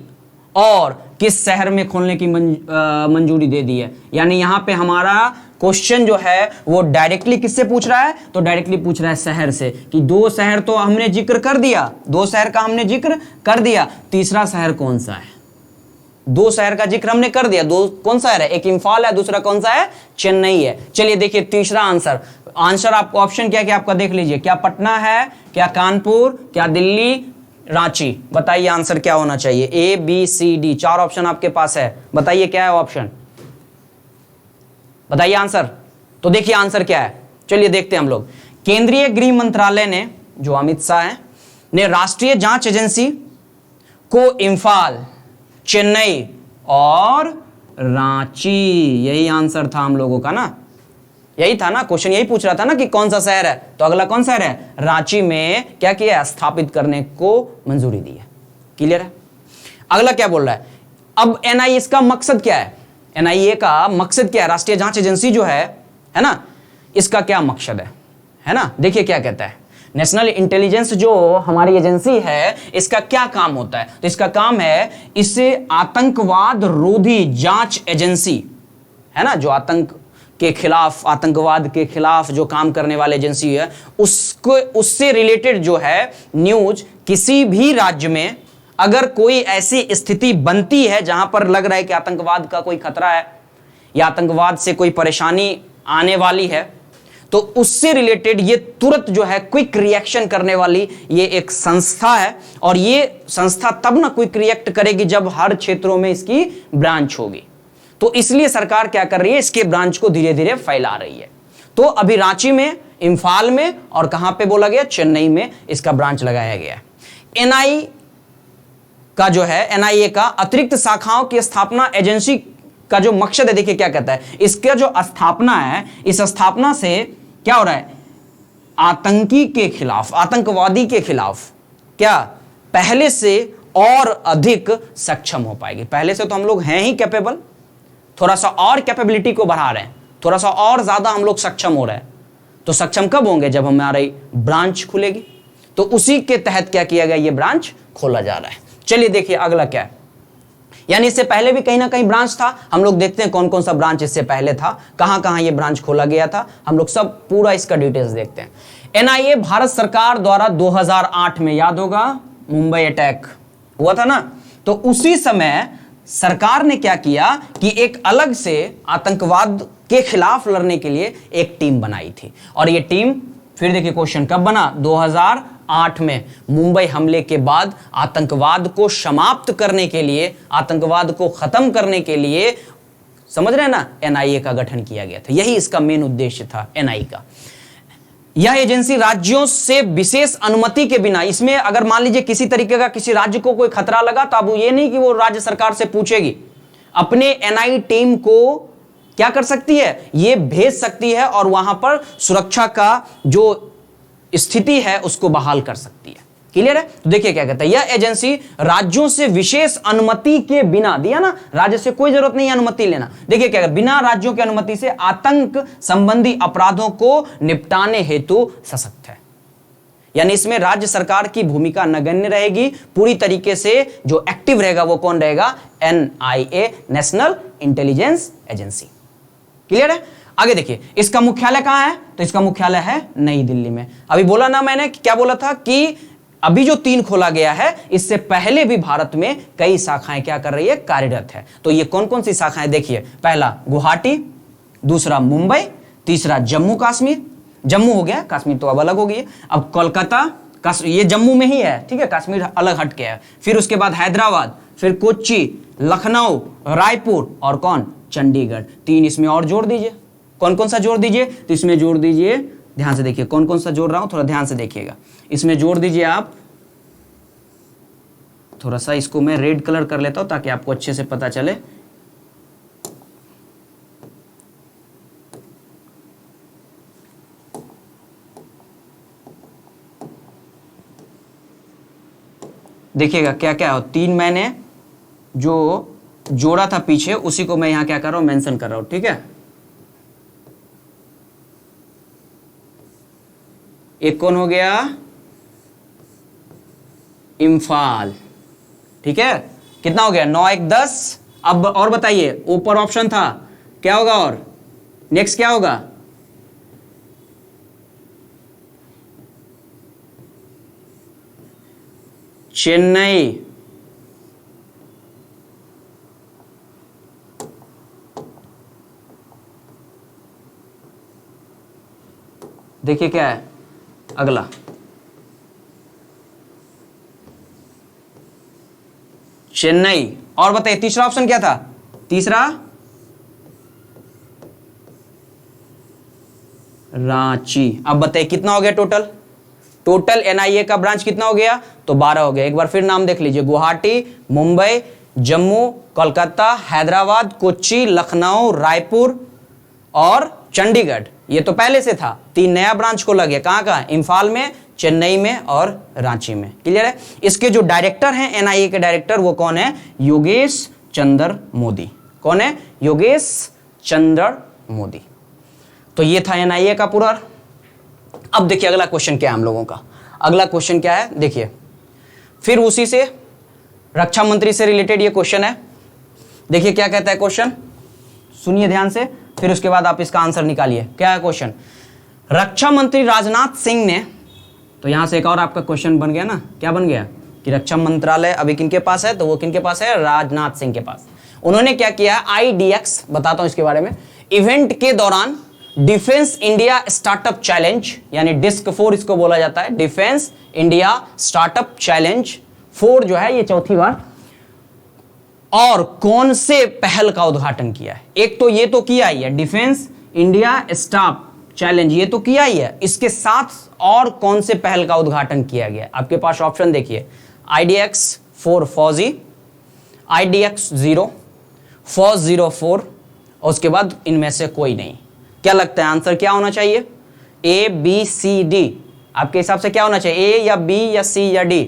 और किस शहर में खोलने की मंजूरी दे दी है। यानी यहां पे हमारा क्वेश्चन जो है वो डायरेक्टली किससे पूछ रहा है, तो डायरेक्टली पूछ रहा है शहर से, कि दो शहर तो हमने जिक्र कर दिया, दो शहर का हमने जिक्र कर दिया, तीसरा शहर कौन सा है। दो शहर का जिक्र हमने कर दिया, दो कौन सा है, एक इंफाल है, दूसरा कौन सा है, चेन्नई है। चलिए देखिए तीसरा आंसर आपको ऑप्शन क्या क्या आपका देख लीजिए, क्या पटना है, क्या कानपुर, क्या दिल्ली, रांची। बताइए आंसर क्या होना चाहिए, ए बी सी डी, चार ऑप्शन आपके पास है, बताइए क्या है ऑप्शन, बताइए आंसर। तो देखिए आंसर क्या है, चलिए देखते हैं हम लोग। केंद्रीय गृह मंत्रालय ने, जो अमित शाह है, ने राष्ट्रीय जांच एजेंसी को इंफाल, चेन्नई और रांची, यही आंसर था हम लोगों का ना, यही था ना क्वेश्चन, यही पूछ रहा था ना कि कौन सा शहर है, तो अगला कौन शहर है, रांची में क्या किया, स्थापित करने को मंजूरी दी है। क्लियर है। अगला क्या बोल रहा है, अब एनआईए इसका मकसद क्या है, एनआईए का मकसद क्या है, राष्ट्रीय जांच एजेंसी जो है ना, इसका क्या मकसद है ना। देखिए क्या कहता है, नेशनल इंटेलिजेंस जो हमारी एजेंसी है, इसका क्या काम होता है, तो इसका काम है, इससे आतंकवाद रोधी जांच एजेंसी है ना, जो आतंक के खिलाफ, आतंकवाद के खिलाफ जो काम करने वाली एजेंसी है, उसको, उससे रिलेटेड जो है न्यूज, किसी भी राज्य में अगर कोई ऐसी स्थिति बनती है जहां पर लग रहा है कि आतंकवाद का कोई खतरा है या आतंकवाद से कोई परेशानी आने वाली है, तो उससे रिलेटेड ये तुरंत जो है क्विक रिएक्शन करने वाली ये एक संस्था है। और ये संस्था तब ना क्विक रिएक्ट करेगी जब हर क्षेत्रों में इसकी ब्रांच होगी। तो इसलिए सरकार क्या कर रही है, इसके ब्रांच को धीरे धीरे फैला रही है। तो अभी रांची में, इंफाल में और कहां पे बोला गया, चेन्नई में इसका ब्रांच लगाया गया है। एनआई का जो है, एनआईए का अतिरिक्त शाखाओं की स्थापना एजेंसी का जो मकसद है, देखिए क्या कहता है, इसका जो स्थापना है, इस स्थापना से क्या हो रहा है, आतंकी के खिलाफ, आतंकवादी के खिलाफ क्या पहले से और अधिक सक्षम हो पाएगी। पहले से तो हम लोग हैं ही कैपेबल, थोड़ा सा और कैपेबिलिटी को बढ़ा रहे हैं, थोड़ा सा और ज्यादा हम लोग सक्षम हो रहे हैं। तो सक्षम कब होंगे, जब हमारी ब्रांच खुलेगी। तो उसी के तहत क्या किया गया, ये ब्रांच खोला जा रहा है। चलिए देखिए अगला क्या है, यानी इससे पहले भी कहीं ना कहीं ब्रांच था, हम लोग देखते हैं कौन कौन सा ब्रांच इससे पहले था, कहां कहां ये ब्रांच खोला गया था, हम लोग सब पूरा इसका डिटेल्स देखते हैं। एनआईए भारत सरकार द्वारा 2008 में, याद होगा मुंबई अटैक हुआ था ना, तो उसी समय सरकार ने क्या किया कि एक अलग से आतंकवाद के खिलाफ लड़ने के लिए एक टीम बनाई थी। और ये टीम, फिर देखिए क्वेश्चन कब बना, 2008 में, मुंबई हमले के बाद आतंकवाद को समाप्त करने के लिए, आतंकवाद को खत्म करने के लिए, समझ रहे हैं ना, एनआईए का गठन किया गया था। यही इसका मेन उद्देश्य था एनआईए का। यह एजेंसी राज्यों से विशेष अनुमति के बिना, इसमें अगर मान लीजिए किसी तरीके का किसी राज्य को कोई खतरा लगा, तो अब ये नहीं कि वो राज्य सरकार से पूछेगी, अपने एनआई टीम को क्या कर सकती है, ये भेज सकती है और वहां पर सुरक्षा का जो स्थिति है उसको बहाल कर सकती है। क्लियर है। तो देखिए क्या कहता है, यह एजेंसी राज्यों से विशेष अनुमति के बिना, दिया ना, राज्य से कोई जरूरत नहीं है अनुमति लेना, देखिए क्या कहता है, बिना राज्यों की अनुमति से आतंक संबंधी अपराधों को निपटाने हेतु सशक्त है। यानी इसमें राज्य सरकार की भूमिका नगण्य रहेगी, पूरी तरीके से जो एक्टिव रहेगा वो कौन रहेगा, NIA, national intelligence agency. Clear है। आगे देखिए, इसका मुख्यालय कहां है, तो इसका मुख्यालय है नई दिल्ली में। अभी बोला ना मैंने, क्या बोला था कि अभी जो 3 खोला गया है, इससे पहले भी भारत में कई शाखाएं क्या कर रही है, कार्यरत है। तो ये कौन कौन सी शाखाएं, देखिए, पहला गुवाहाटी, दूसरा मुंबई, तीसरा जम्मू कश्मीर, जम्मू हो गया, कश्मीर तो अब अलग हो गई है, अब कोलकाता, ये जम्मू में ही है, ठीक है, कश्मीर अलग हट के है, फिर उसके बाद हैदराबाद, फिर कोच्चि, लखनऊ, रायपुर और कौन, चंडीगढ़। 3 इसमें और जोड़ दीजिए, कौन कौन सा जोड़ दीजिए, तो इसमें जोड़ दीजिए, ध्यान से देखिए कौन कौन सा जोड़ रहा हूं, थोड़ा ध्यान से देखिएगा, इसमें जोड़ दीजिए आप, थोड़ा सा इसको मैं रेड कलर कर लेता हूं ताकि आपको अच्छे से पता चले। देखिएगा क्या क्या हो, 3 मैंने जो जोड़ा था पीछे उसी को मैं यहां क्या कर रहा हूं, मेंशन कर रहा हूं, ठीक है। एक कौन हो गया, इम्फाल, ठीक है। कितना हो गया, 9 1 10। अब और बताइए, ऊपर ऑप्शन था क्या होगा, और नेक्स्ट क्या होगा, चेन्नई, देखिए क्या है अगला, चेन्नई। और बताइए तीसरा ऑप्शन क्या था, तीसरा रांची। अब बताइए कितना हो गया टोटल, टोटल एनआईए का ब्रांच कितना हो गया, तो 12 हो गया। एक बार फिर नाम देख लीजिए, गुवाहाटी, मुंबई, जम्मू, कोलकाता, हैदराबाद, कोच्चि, लखनऊ, रायपुर और चंडीगढ़। ये तो पहले से था, 3 नया ब्रांच को लगे, कहां कहां, इम्फाल में, चेन्नई में और रांची में। क्लियर है। इसके जो डायरेक्टर हैं एनआईए के डायरेक्टर, वो कौन है, योगेश चंद्र मोदी। कौन है, योगेश चंद्र मोदी। तो ये था एनआईए का पूरा। अब देखिए अगला क्वेश्चन क्या है हम लोगों का, अगला क्वेश्चन क्या है, देखिए फिर उसी से रक्षा मंत्री से रिलेटेड ये क्वेश्चन है। देखिए क्या कहता है क्वेश्चन, सुनिए ध्यान से, फिर उसके बाद आप इसका आंसर निकालिए। क्या है क्वेश्चन, रक्षा मंत्री राजनाथ सिंह ने, तो यहां से एक और आपका क्वेश्चन बन गया ना, क्या बन गया कि रक्षा मंत्रालय अभी किनके पास है, तो वो किनके पास है, राजनाथ सिंह के पास। उन्होंने क्या किया, IDX, बताता हूं इसके बारे में, इवेंट के दौरान डिफेंस इंडिया स्टार्टअप चैलेंज, यानी डिस्क 4 इसको बोला जाता है, डिफेंस इंडिया स्टार्टअप चैलेंज 4 जो है ये चौथी बार, और कौन से पहल का उद्घाटन किया है। एक तो ये तो किया ही है, डिफेंस इंडिया स्टार्टअप चैलेंज ये तो किया ही है, इसके साथ और कौन से पहल का उद्घाटन किया गया। आपके पास ऑप्शन देखिए, IDX 4 फौजी, IDX 0, फौज 04, और उसके बाद इनमें से कोई नहीं। क्या लगता है आंसर क्या होना चाहिए, A B C D, आपके हिसाब से क्या होना चाहिए, A या B या C या D।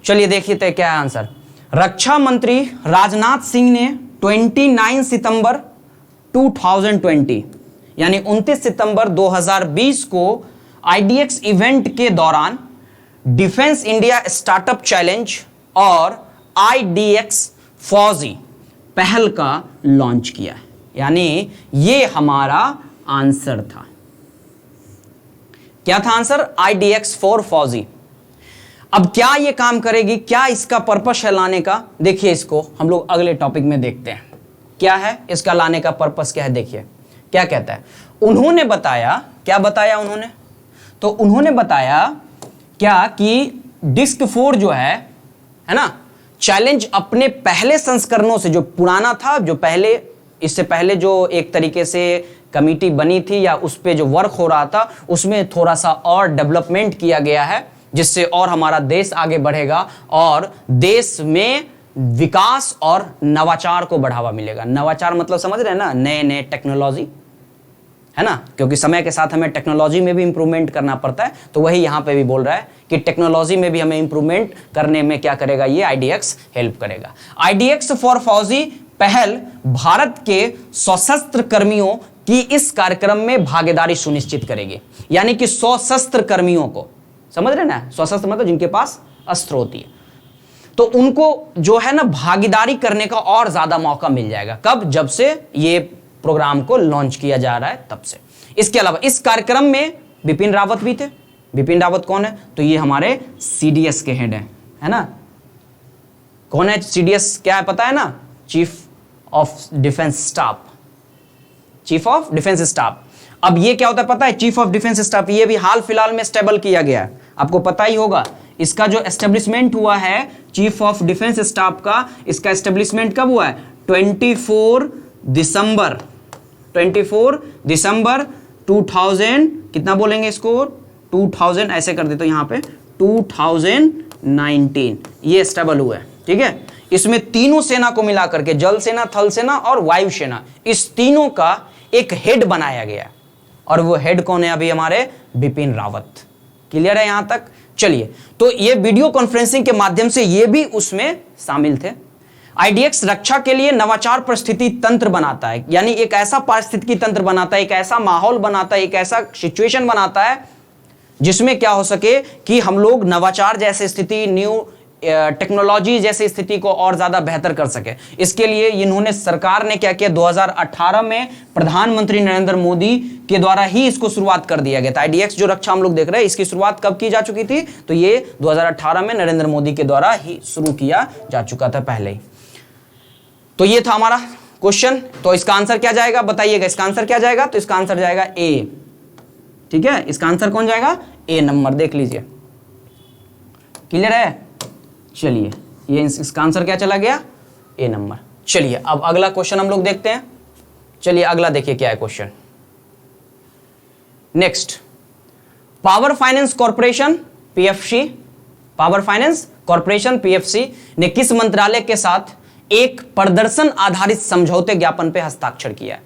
चलिए देखिए तो क्या है आंसर। रक्षा मंत्री राजनाथ सिंह ने 29 सितंबर 2020 यानी 29 सितंबर 2020 को IDX इवेंट के दौरान डिफेंस इंडिया स्टार्टअप चैलेंज और IDX फौजी पहल का लॉन्च किया है, यानी ये हमारा आंसर था। क्या था आंसर, IDX 4 फौजी। अब क्या ये काम करेगी, क्या इसका पर्पस है लाने का, देखिए इसको हम लोग अगले टॉपिक में देखते हैं क्या है इसका लाने का पर्पस क्या है। देखिए क्या कहता है, उन्होंने बताया, क्या बताया उन्होंने, तो उन्होंने बताया क्या कि डिस्क 4 जो है ना, चैलेंज अपने पहले संस्करणों से, जो पुराना था, जो पहले इससे पहले जो एक तरीके से कमिटी बनी थी या उस पे जो वर्क हो रहा था, उसमें थोड़ा सा और डेवलपमेंट किया गया है, जिससे और हमारा देश आगे बढ़ेगा और देश में विकास और नवाचार को बढ़ावा मिलेगा। नवाचार मतलब समझ रहे हैं ना, नए नए टेक्नोलॉजी, है ना, क्योंकि समय के साथ हमें टेक्नोलॉजी में भी इंप्रूवमेंट करना पड़ता है। तो वही यहां पे भी बोल रहा है कि टेक्नोलॉजी में भी हमें इंप्रूवमेंट करने में क्या करेगा, ये IDX हेल्प करेगा। IDX फॉर फौजी पहल भारत के सशस्त्र कर्मियों की इस कार्यक्रम में भागीदारी सुनिश्चित करेगी, यानी कि सशस्त्र कर्मियों को, समझ रहे ना, सशस्त्र मतलब जिनके पास अस्त्र होती है, तो उनको जो है ना भागीदारी करने का और ज्यादा मौका मिल जाएगा। कब, जब से ये प्रोग्राम को लॉन्च किया जा रहा है तब से। इसके अलावा इस कार्यक्रम में बिपिन रावत भी थे। बिपिन रावत कौन है, तो ये हमारे CDS के हेड हैं, है ना। कौन है CDS, क्या है पता है ना, chief of defence staff, chief of defence staff. अब ये क्या होता है पता है, चीफ ऑफ डिफेंस स्टाफ, ये भी हाल फिलहाल में स्टेबल किया गया है, आपको पता ही होगा। इसका जो एस्टेब्लिशमेंट हुआ है चीफ ऑफ डिफेंस स्टाफ का, इसका एस्टेब्लिशमेंट कब हुआ है, 24 दिसंबर 2000, कितना बोलेंगे इसको, 2000 ऐसे कर देते यहां पे, 2019 ये स्टेबल हुआ है, ठीक है। इसमें तीनों सेना को मिला करके, जल सेना, थल सेना और वायु सेना, इस तीनों का एक हेड बनाया गया, और वो हेड कौन है अभी हमारे, बिपिन रावत। क्लियर है यहां तक, चलिए, तो ये वीडियो कॉन्फ्रेंसिंग के माध्यम से ये भी उसमें शामिल थे। आईडीएक्स रक्षा के लिए नवाचार परिस्थिति तंत्र बनाता है, यानी एक ऐसा पारिस्थितिकी तंत्र बनाता है, एक ऐसा माहौल बनाता है, एक ऐसा सिचुएशन बनाता है जिसमें क्या हो सके कि हम लोग नवाचार जैसी स्थिति, न्यू टेक्नोलॉजी जैसी स्थिति को और ज्यादा बेहतर कर सके। इसके लिए इन्होंने, सरकार ने क्या किया, 2018 में प्रधानमंत्री नरेंद्र मोदी के द्वारा ही इसको शुरुआत कर दिया गया था। आईडीएक्स जो रक्षा हम लोग देख रहे हैं, इसकी शुरुआत कब की जा चुकी थी, तो ये 2018 में नरेंद्र मोदी के द्वारा ही शुरू किया जा चुका था पहले ही। तो ये था हमारा क्वेश्चन। तो इसका आंसर क्या जाएगा, बताइएगा इसका आंसर क्या जाएगा। तो इसका आंसर जाएगा ए, ठीक है, इसका आंसर कौन जाएगा, ए नंबर, देख लीजिए, क्लियर है। चलिए, ये इसका आंसर क्या चला गया, ए नंबर। चलिए अब अगला क्वेश्चन हम लोग देखते हैं। चलिए अगला देखिए क्या है question. Next, power finance corporation PFC, power finance corporation PFC ने किस मंत्रालय के साथ एक प्रदर्शन आधारित समझौते ज्ञापन पे हस्ताक्षर किया है।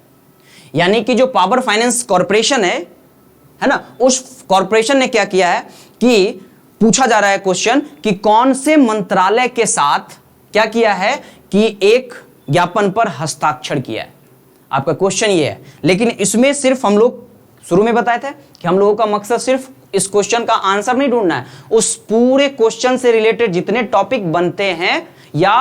यानी कि जो पावर फाइनेंस कॉर्पोरेशन है ना, उस कॉर्पोरेशन ने क्या किया है कि पूछा जा रहा है क्वेश्चन कि कौन से मंत्रालय के साथ क्या किया है कि एक ज्ञापन पर हस्ताक्षर किया है। आपका क्वेश्चन ये है, लेकिन इसमें सिर्फ हम लोग शुरू में बताए थे कि हम लोगों का मकसद सिर्फ इस क्वेश्चन का आंसर नहीं ढूंढना है, उस पूरे क्वेश्चन से रिलेटेड जितने टॉपिक बनते हैं या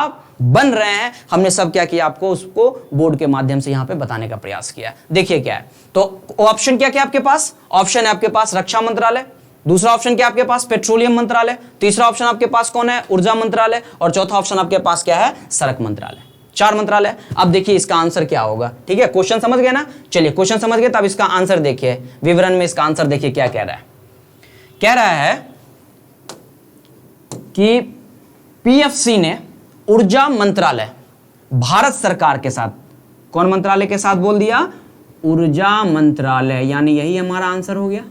बन रहे हैं, हमने सब क्या किया, आपको उसको बोर्ड के माध्यम से यहां पे बताने का प्रयास किया। देखिए क्या है, तो ऑप्शन क्या क्या आपके पास, ऑप्शन है आपके पास रक्षा मंत्रालय, दूसरा ऑप्शन क्या आपके पास पेट्रोलियम मंत्रालय, तीसरा ऑप्शन आपके पास कौन है, ऊर्जा मंत्रालय, और चौथा ऑप्शन आपके पास क्या है, सड़क मंत्रालय। 4 मंत्रालय। अब देखिए इसका आंसर क्या होगा, ठीक है, क्वेश्चन समझ गए ना। चलिए क्वेश्चन समझ गए, तब इसका आंसर देखिए, विवरण में इसका आंसर देखिए क्या कह रहा है। कह रहा है कि पीएफसी ने ऊर्जा मंत्रालय भारत सरकार के साथ, कौन मंत्रालय के साथ बोल दिया, ऊर्जा मंत्रालय, यानी यही हमारा आंसर हो गया।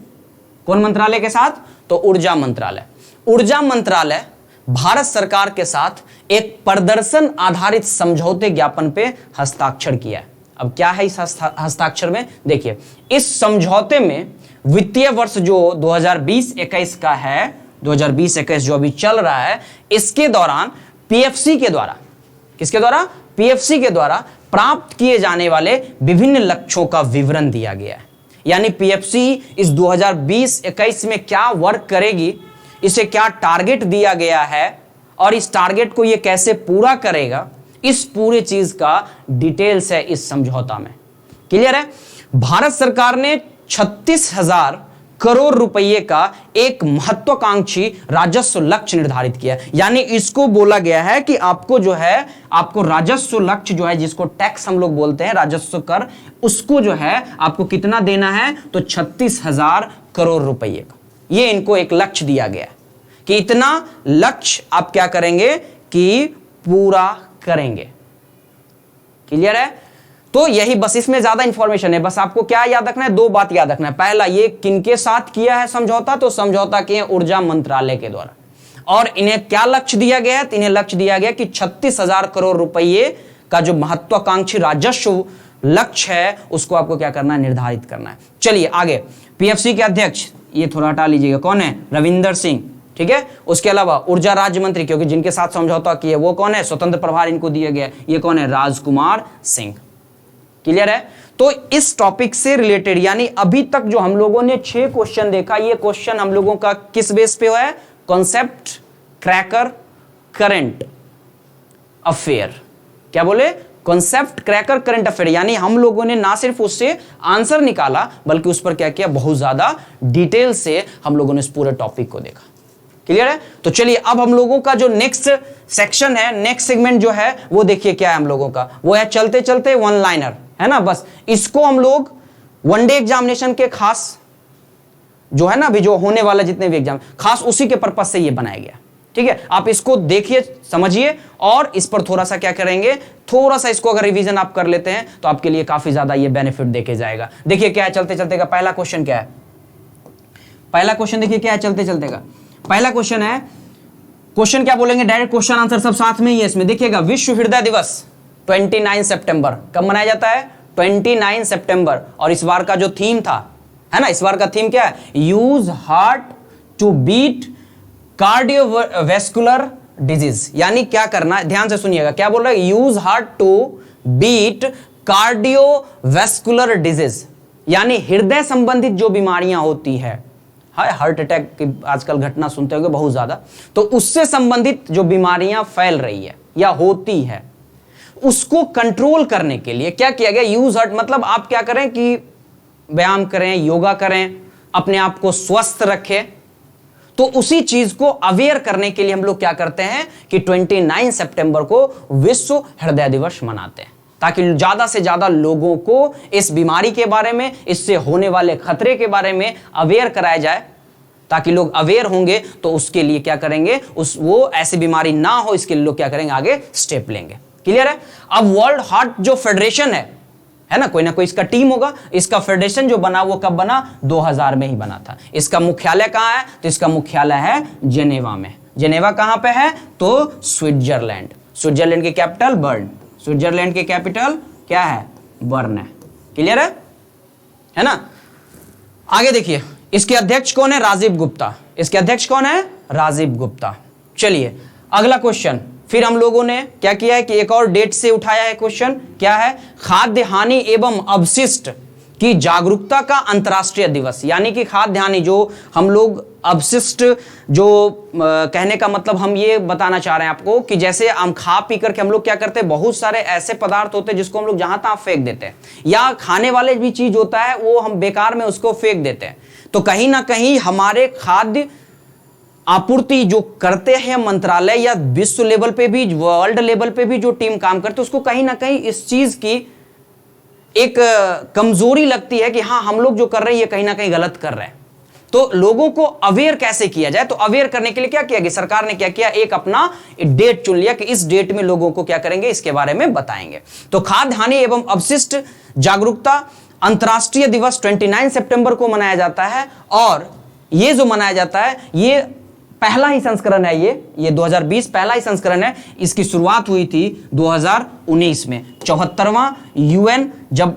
कौन मंत्रालय के साथ, तो ऊर्जा मंत्रालय। ऊर्जा मंत्रालय भारत सरकार के साथ एक प्रदर्शन आधारित समझौते ज्ञापन पे हस्ताक्षर किया है। अब क्या है इस हस्ताक्षर में, देखिए इस समझौते में वित्तीय वर्ष जो 2020-21 का है, 2020-21 जो अभी चल रहा है, इसके दौरान पीएफसी के द्वारा, किसके द्वारा, पीएफसी के द्वारा प्राप्त किए जाने वाले विभिन्न लक्ष्यों का विवरण दिया गया है। यानी पीएफसी इस 2020-21 में क्या वर्क करेगी, इसे क्या टारगेट दिया गया है और इस टारगेट को ये कैसे पूरा करेगा, इस पूरे चीज का डिटेल्स है इस समझौता में। क्लियर है। भारत सरकार ने 36,000 करोड़ रुपए का एक महत्वाकांक्षी राजस्व लक्ष्य निर्धारित किया। यानी इसको बोला गया है कि आपको जो है, आपको राजस्व लक्ष्य जो है, जिसको टैक्स हम लोग बोलते हैं, राजस्व कर, उसको जो है आपको कितना देना है, तो 36,000 करोड़ रुपए का ये इनको एक लक्ष्य दिया गया कि इतना लक्ष्य आप क्या करेंगे कि पूरा करेंगे। क्लियर है। तो यही बस, इसमें ज्यादा इंफॉर्मेशन है, बस आपको क्या याद रखना है, 2 बात याद रखना है। पहला, ये किनके साथ किया है समझौता, तो समझौता किए ऊर्जा मंत्रालय के द्वारा, और इन्हें क्या लक्ष्य दिया गया है, तो इन्हें लक्ष्य दिया गया कि 36,000 करोड़ रुपए का जो महत्वाकांक्षी राजस्व लक्ष्य है उसको आपको क्या करना है, निर्धारित करना है। चलिए आगे, पीएफसी के अध्यक्ष, ये थोड़ा हटा लीजिएगा, कौन है, रविंदर सिंह, ठीक है। उसके अलावा ऊर्जा राज्य मंत्री, क्योंकि जिनके साथ समझौता किए वो कौन है, स्वतंत्र प्रभार इनको दिया गया, ये कौन है, राजकुमार सिंह। क्लियर है। तो इस टॉपिक से रिलेटेड, यानी अभी तक जो हम लोगों ने 6 क्वेश्चन देखा, ये क्वेश्चन हम लोगों का किस बेस पे है, कॉन्सेप्ट क्रैकर करंट अफेयर। क्या बोले, कॉन्सेप्ट क्रैकर करंट अफेयर। यानी हम लोगों ने ना सिर्फ उससे आंसर निकाला, बल्कि उस पर क्या किया, बहुत ज्यादा डिटेल से हम लोगों ने इस पूरे टॉपिक को देखा। क्लियर है। तो चलिए अब हम लोगों का जो नेक्स्ट सेक्शन है, नेक्स्ट सेगमेंट जो है, वो देखिए क्या है हम लोगों का, वो है चलते चलते वन लाइनर, है ना। बस इसको हम लोग वनडे एग्जामिनेशन के खास जो है ना, अभी जो होने वाला जितने भी एग्जाम, खास उसी के पर्पज से ये बनाया गया। ठीक है, आप इसको देखिए, समझिए, और इस पर थोड़ा सा क्या करेंगे, थोड़ा सा इसको अगर रिवीजन आप कर लेते हैं तो आपके लिए काफी ज्यादा ये बेनिफिट देके जाएगा। देखिए क्या है चलते चलते का पहला क्वेश्चन, क्या है पहला क्वेश्चन, देखिए क्या है चलते चलते का पहला क्वेश्चन है। क्वेश्चन क्या बोलेंगे, डायरेक्ट क्वेश्चन आंसर सब साथ में ही है इसमें। देखिएगा, विश्व हृदय दिवस 29 सितंबर कब मनाया जाता है, 29 सितंबर। और इस बार का जो थीम था, है ना, इस बार का थीम क्या है, use heart to beat cardiovascular disease, यानी क्या करना, ध्यान से सुनिएगा क्या बोल रहा है, use heart to beat cardiovascular disease, यानी हृदय संबंधित जो बीमारियां होती है, हार्ट अटैक की आजकल घटना सुनते होंगे बहुत ज्यादा, तो उससे संबंधित जो बीमारियां फैल रही है या होती है उसको कंट्रोल करने के लिए क्या किया गया, यूज हार्ट, मतलब आप क्या करें कि व्यायाम करें, योगा करें, अपने आप को स्वस्थ रखें। तो उसी चीज को अवेयर करने के लिए हम लोग क्या करते हैं कि 29 सितंबर को विश्व हृदय दिवस मनाते हैं, ताकि ज्यादा से ज्यादा लोगों को इस बीमारी के बारे में, इससे होने वाले खतरे के बारे में अवेयर कराया जाए, ताकि लोग अवेयर होंगे तो उसके लिए क्या करेंगे, वो ऐसी बीमारी ना हो, इसके लिए लोग क्या करेंगे, आगे स्टेप लेंगे। क्लियर है। अब वर्ल्ड हार्ट जो फेडरेशन है ना, कोई ना कोई इसका टीम होगा, इसका फेडरेशन जो बना वो कब बना, 2000 में ही बना था। इसका मुख्यालय कहां है, तो इसका मुख्यालय है जेनेवा में। जेनेवा कहां पे है, तो स्विट्जरलैंड। स्विट्जरलैंड की कैपिटल बर्न, स्विट्जरलैंड की कैपिटल क्या है, बर्न है। क्लियर है ना। आगे देखिए, इसके अध्यक्ष कौन है, राजीव गुप्ता। इसके अध्यक्ष कौन है, राजीव गुप्ता। चलिए अगला क्वेश्चन, फिर हम लोगों ने क्या किया है कि एक और डेट से उठाया है क्वेश्चन, क्या है, खाद्य हानि एवं अवशिष्ट की जागरूकता का अंतर्राष्ट्रीय दिवस। यानी कि खाद्य हानि, जो हम लोग अवशिष्ट, जो कहने का मतलब हम ये बताना चाह रहे हैं आपको कि जैसे हम खा पी करके हम लोग क्या करते हैं, बहुत सारे ऐसे पदार्थ होते हैं जिसको हम लोग जहां तहां फेंक देते हैं, या खाने वाले भी चीज होता है वो हम बेकार में उसको फेंक देते हैं। तो कहीं ना कहीं हमारे खाद्य आपूर्ति जो करते हैं मंत्रालय या विश्व लेवल पे भी, वर्ल्ड लेवल पे भी जो टीम काम करते हैं, उसको कहीं ना कहीं इस चीज की एक कमजोरी लगती है कि हाँ हम लोग जो कर रहे हैं ये कहीं ना कहीं गलत कर रहे हैं। तो लोगों को अवेयर कैसे किया जाए, तो अवेयर करने के लिए क्या किया कि सरकार ने क्या किया, एक अपना डेट चुन लिया कि इस डेट में लोगों को क्या करेंगे, इसके बारे में बताएंगे। तो खाद्य हानि एवं अवशिष्ट जागरूकता अंतर्राष्ट्रीय दिवस 29 सितंबर को मनाया जाता है, और ये जो मनाया जाता है ये पहला ही संस्करण है, ये 2020 पहला ही संस्करण है। इसकी शुरुआत हुई थी 2019 में, 74वां यूएन जब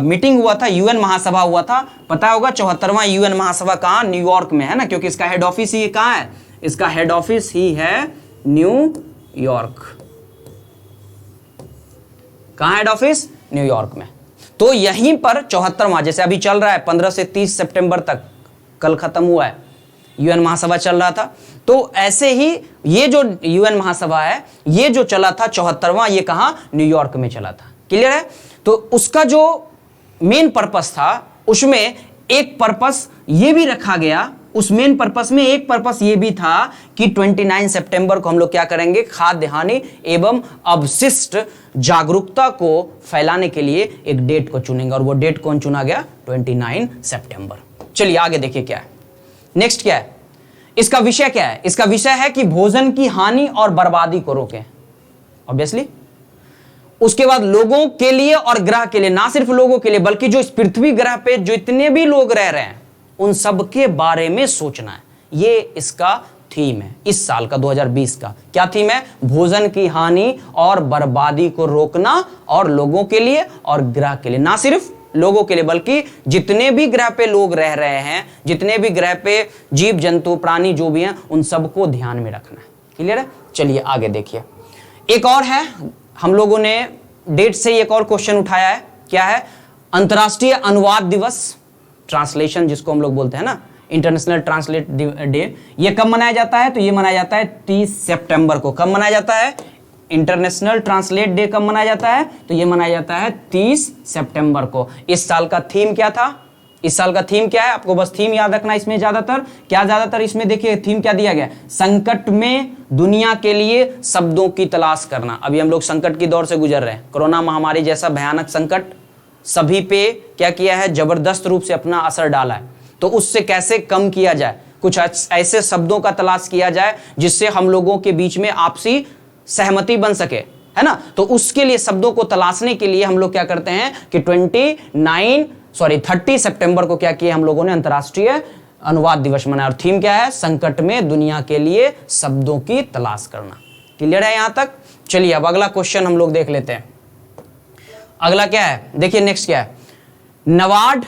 मीटिंग हुआ था, यूएन महासभा हुआ था, पता होगा 74वां यूएन महासभा कहां, न्यूयॉर्क में है ना, क्योंकि इसका हेड ऑफिस ही कहां है, इसका हेड ऑफिस ही है न्यूयॉर्क। कहां हेड ऑफिस, न्यूयॉर्क में। तो यहीं पर 74वां, जैसे अभी चल रहा है 15 से 30 सितंबर तक, कल खत्म हुआ है, यूएन महासभा चल रहा था। तो ऐसे ही ये जो यूएन महासभा है, ये जो चला था 74वां, ये कहां, न्यूयॉर्क में चला था। क्लियर है। तो उसका जो मेन पर्पस था, उसमें एक पर्पस ये भी रखा गया, उस मेन पर्पस में एक पर्पस ये भी था कि 29 सितंबर को हम लोग क्या करेंगे, खाद्य हानि एवं अवशिष्ट जागरूकता को फैलाने के लिए एक डेट को चुनेंगे, और वो डेट कौन चुना गया, 29 सितंबर। चलिए आगे देखिए क्या है, नेक्स्ट क्या है, इसका विषय क्या है, इसका विषय है कि भोजन की हानि और बर्बादी को रोकें, ऑब्वियसली। उसके बाद लोगों के लिए और ग्रह के लिए, ना सिर्फ लोगों के लिए बल्कि जो इस पृथ्वी ग्रह पे जितने भी लोग रह रहे हैं उन सब के बारे में सोचना है। ये इसका थीम है इस साल का 2020 का। क्या थीम है, भोजन की हानि और बर्बादी को रोकना, और लोगों के लिए और ग्रह के लिए, ना सिर्फ लोगों के लिए बल्कि जितने भी ग्रह पे लोग रह रहे हैं, जितने भी ग्रह पे जीव जंतु प्राणी जो भी हैं, उन सबको ध्यान में रखना है। क्लियर है। चलिए आगे देखिए, एक और है, हम लोगों ने डेट से एक और क्वेश्चन उठाया है, क्या है, अंतर्राष्ट्रीय अनुवाद दिवस, ट्रांसलेशन जिसको हम लोग बोलते हैं ना, इंटरनेशनल ट्रांसलेट डे। ये कब मनाया जाता है, तो ये मनाया जाता है 30 सितंबर को। कब मनाया जाता है, इंटरनेशनल ट्रांसलेट डे कब मनाया जाता है, तो ये मनाया जाता है 30 सितंबर को। इस साल का थीम क्या था, इस साल का थीम क्या है, आपको बस थीम याद रखना। इसमें ज्यादातर इसमें देखिए थीम क्या दिया गया, संकट में दुनिया के लिए शब्दों की तलाश करना। अभी हम लोग संकट की दौर से गुजर रहे हैं, कोरोना महामारी जैसा भयानक संकट सभी पे क्या किया है, जबरदस्त रूप से अपना असर डाला है। तो उससे कैसे कम किया जाए, कुछ ऐसे शब्दों का तलाश किया जाए जिससे हम लोगों के बीच में आपसी सहमति बन सके, है ना। तो उसके लिए शब्दों को तलाशने के लिए हम लोग क्या करते हैं कि 30 सितंबर को क्या किया हम लोगों ने, अंतर्राष्ट्रीय अनुवाद दिवस मनाया। और थीम क्या है, संकट में दुनिया के लिए शब्दों की तलाश करना। क्लियर है यहां तक। चलिए अब अगला क्वेश्चन हम लोग देख लेते हैं। अगला क्या है, देखिए नेक्स्ट क्या है, नवाड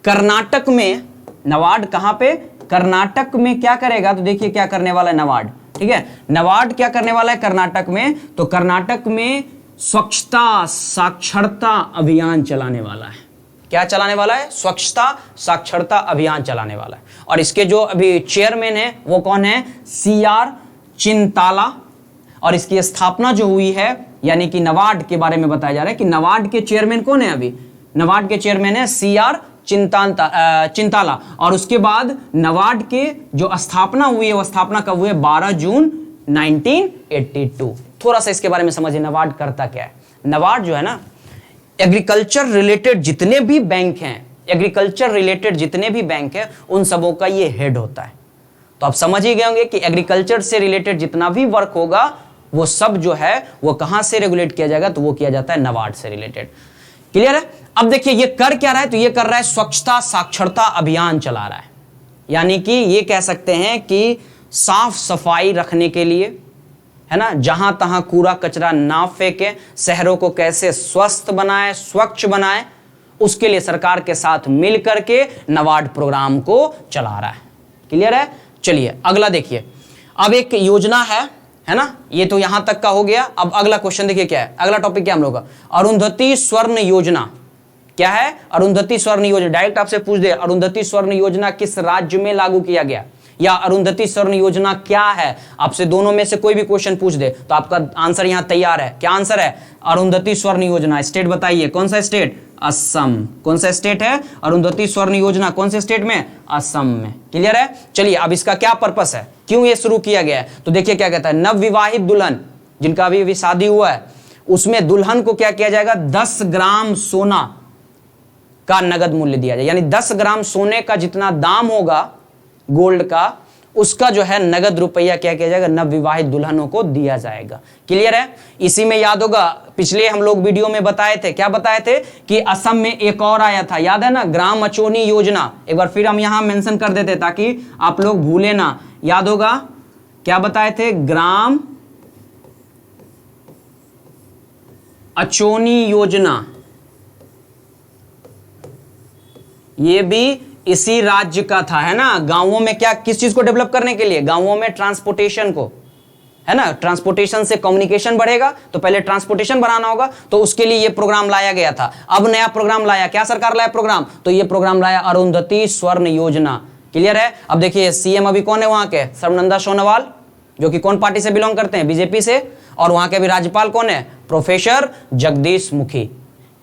कर्नाटक में, नवाड कहां पे, कर्नाटक में क्या करेगा, तो देखिए क्या करने वाला है नाबार्ड, ठीक है। नाबार्ड क्या करने वाला है कर्नाटक में, तो कर्नाटक में स्वच्छता साक्षरता अभियान चलाने वाला है। क्या चलाने वाला है, स्वच्छता साक्षरता अभियान चलाने वाला है। और इसके जो अभी चेयरमैन है वो कौन है, CR चिंताला। और इसकी स्थापना जो हुई है, यानी कि नाबार्ड के बारे में बताया जा रहा है कि नाबार्ड के चेयरमैन कौन है, अभी नाबार्ड के चेयरमैन है CR चिंताला। और उसके बाद नाबार्ड के जो स्थापना हुई है वो स्थापना कब हुई है, 12 जून 1982। थोड़ा सा इसके बारे में समझिए नाबार्ड करता क्या है। नाबार्ड जो है ना, एग्रीकल्चर रिलेटेड जितने भी बैंक हैं, एग्रीकल्चर रिलेटेड जितने भी बैंक हैं उन सबों का ये हेड होता है। तो आप समझ ही गए होंगे कि एग्रीकल्चर से रिलेटेड जितना भी वर्क होगा वो सब जो है वो कहां से रेगुलेट किया जाएगा, तो वो किया जाता है नाबार्ड से रिलेटेड। क्लियर है। अब देखिए ये कर क्या रहा है, तो ये कर रहा है स्वच्छता साक्षरता अभियान चला रहा है। यानी कि ये कह सकते हैं कि साफ सफाई रखने के लिए, है ना, जहां तहां कूड़ा कचरा ना फेंके, शहरों को कैसे स्वस्थ बनाए स्वच्छ बनाए, उसके लिए सरकार के साथ मिल करके नाबार्ड प्रोग्राम को चला रहा है। क्लियर है। चलिए अगला देखिए, अब एक योजना है ना, ये तो यहां तक का हो गया। अब अगला क्वेश्चन देखिए क्या है, अगला टॉपिक क्या हम लोग का, अरुंधति स्वर्ण योजना। क्या है अरुंधति स्वर्ण योजना, डायरेक्ट आपसे पूछ दे अरुंधति स्वर्ण योजना किस राज्य में लागू किया गया, या अरुंधति स्वर्ण योजना क्या है, आपसे दोनों में से कोई भी क्वेश्चन पूछ दे तो आपका आंसर यहां तैयार है। क्या आंसर है, अरुंधति स्वर्ण योजना। स्टेट बताइए कौन सा स्टेट, असम। कौन सा स्टेट है, अरुंधति स्वर्ण योजना कौन से स्टेट में, असम में। क्लियर है। चलिए अब इसका क्या पर्पस है, क्यों ये शुरू किया गया है, तो देखिए क्या कहता है, नवविवाहित दुल्हन जिनका अभी शादी हुआ है उसमें दुल्हन को क्या किया जाएगा, 10 ग्राम सोना का नगद मूल्य दिया जाए। यानी 10 ग्राम सोने का जितना दाम होगा गोल्ड का, उसका जो है नगद रुपया क्या किया जाएगा, नवविवाहित दुल्हनों को दिया जाएगा। क्लियर है। इसी में याद होगा पिछले हम लोग वीडियो में बताए थे, क्या बताए थे कि असम में एक और आया था, याद है ना, ग्राम अचोनी योजना। एक बार फिर हम यहां मेंशन कर देते ताकि आप लोग भूले ना। याद होगा क्या बताए थे, ग्राम अचोनी योजना। ये भी इसी राज्य का था, है ना। गांवों में क्या, किस चीज को डेवलप करने के लिए, गांवों में ट्रांसपोर्टेशन को, है ना, ट्रांसपोर्टेशन से कम्युनिकेशन बढ़ेगा तो पहले ट्रांसपोर्टेशन बनाना होगा, तो उसके लिए ये प्रोग्राम लाया गया था। अब नया प्रोग्राम लाया, क्या सरकार लाया प्रोग्राम, तो ये प्रोग्राम लाया अरुंधति स्वर्ण योजना। क्लियर है। अब देखिए सीएम अभी कौन है वहां के, सर्बानंद सोनोवाल, जो कि कौन पार्टी से बिलोंग करते हैं, बीजेपी से। और वहां के भी राज्यपाल कौन है, प्रोफेसर जगदीश मुखी।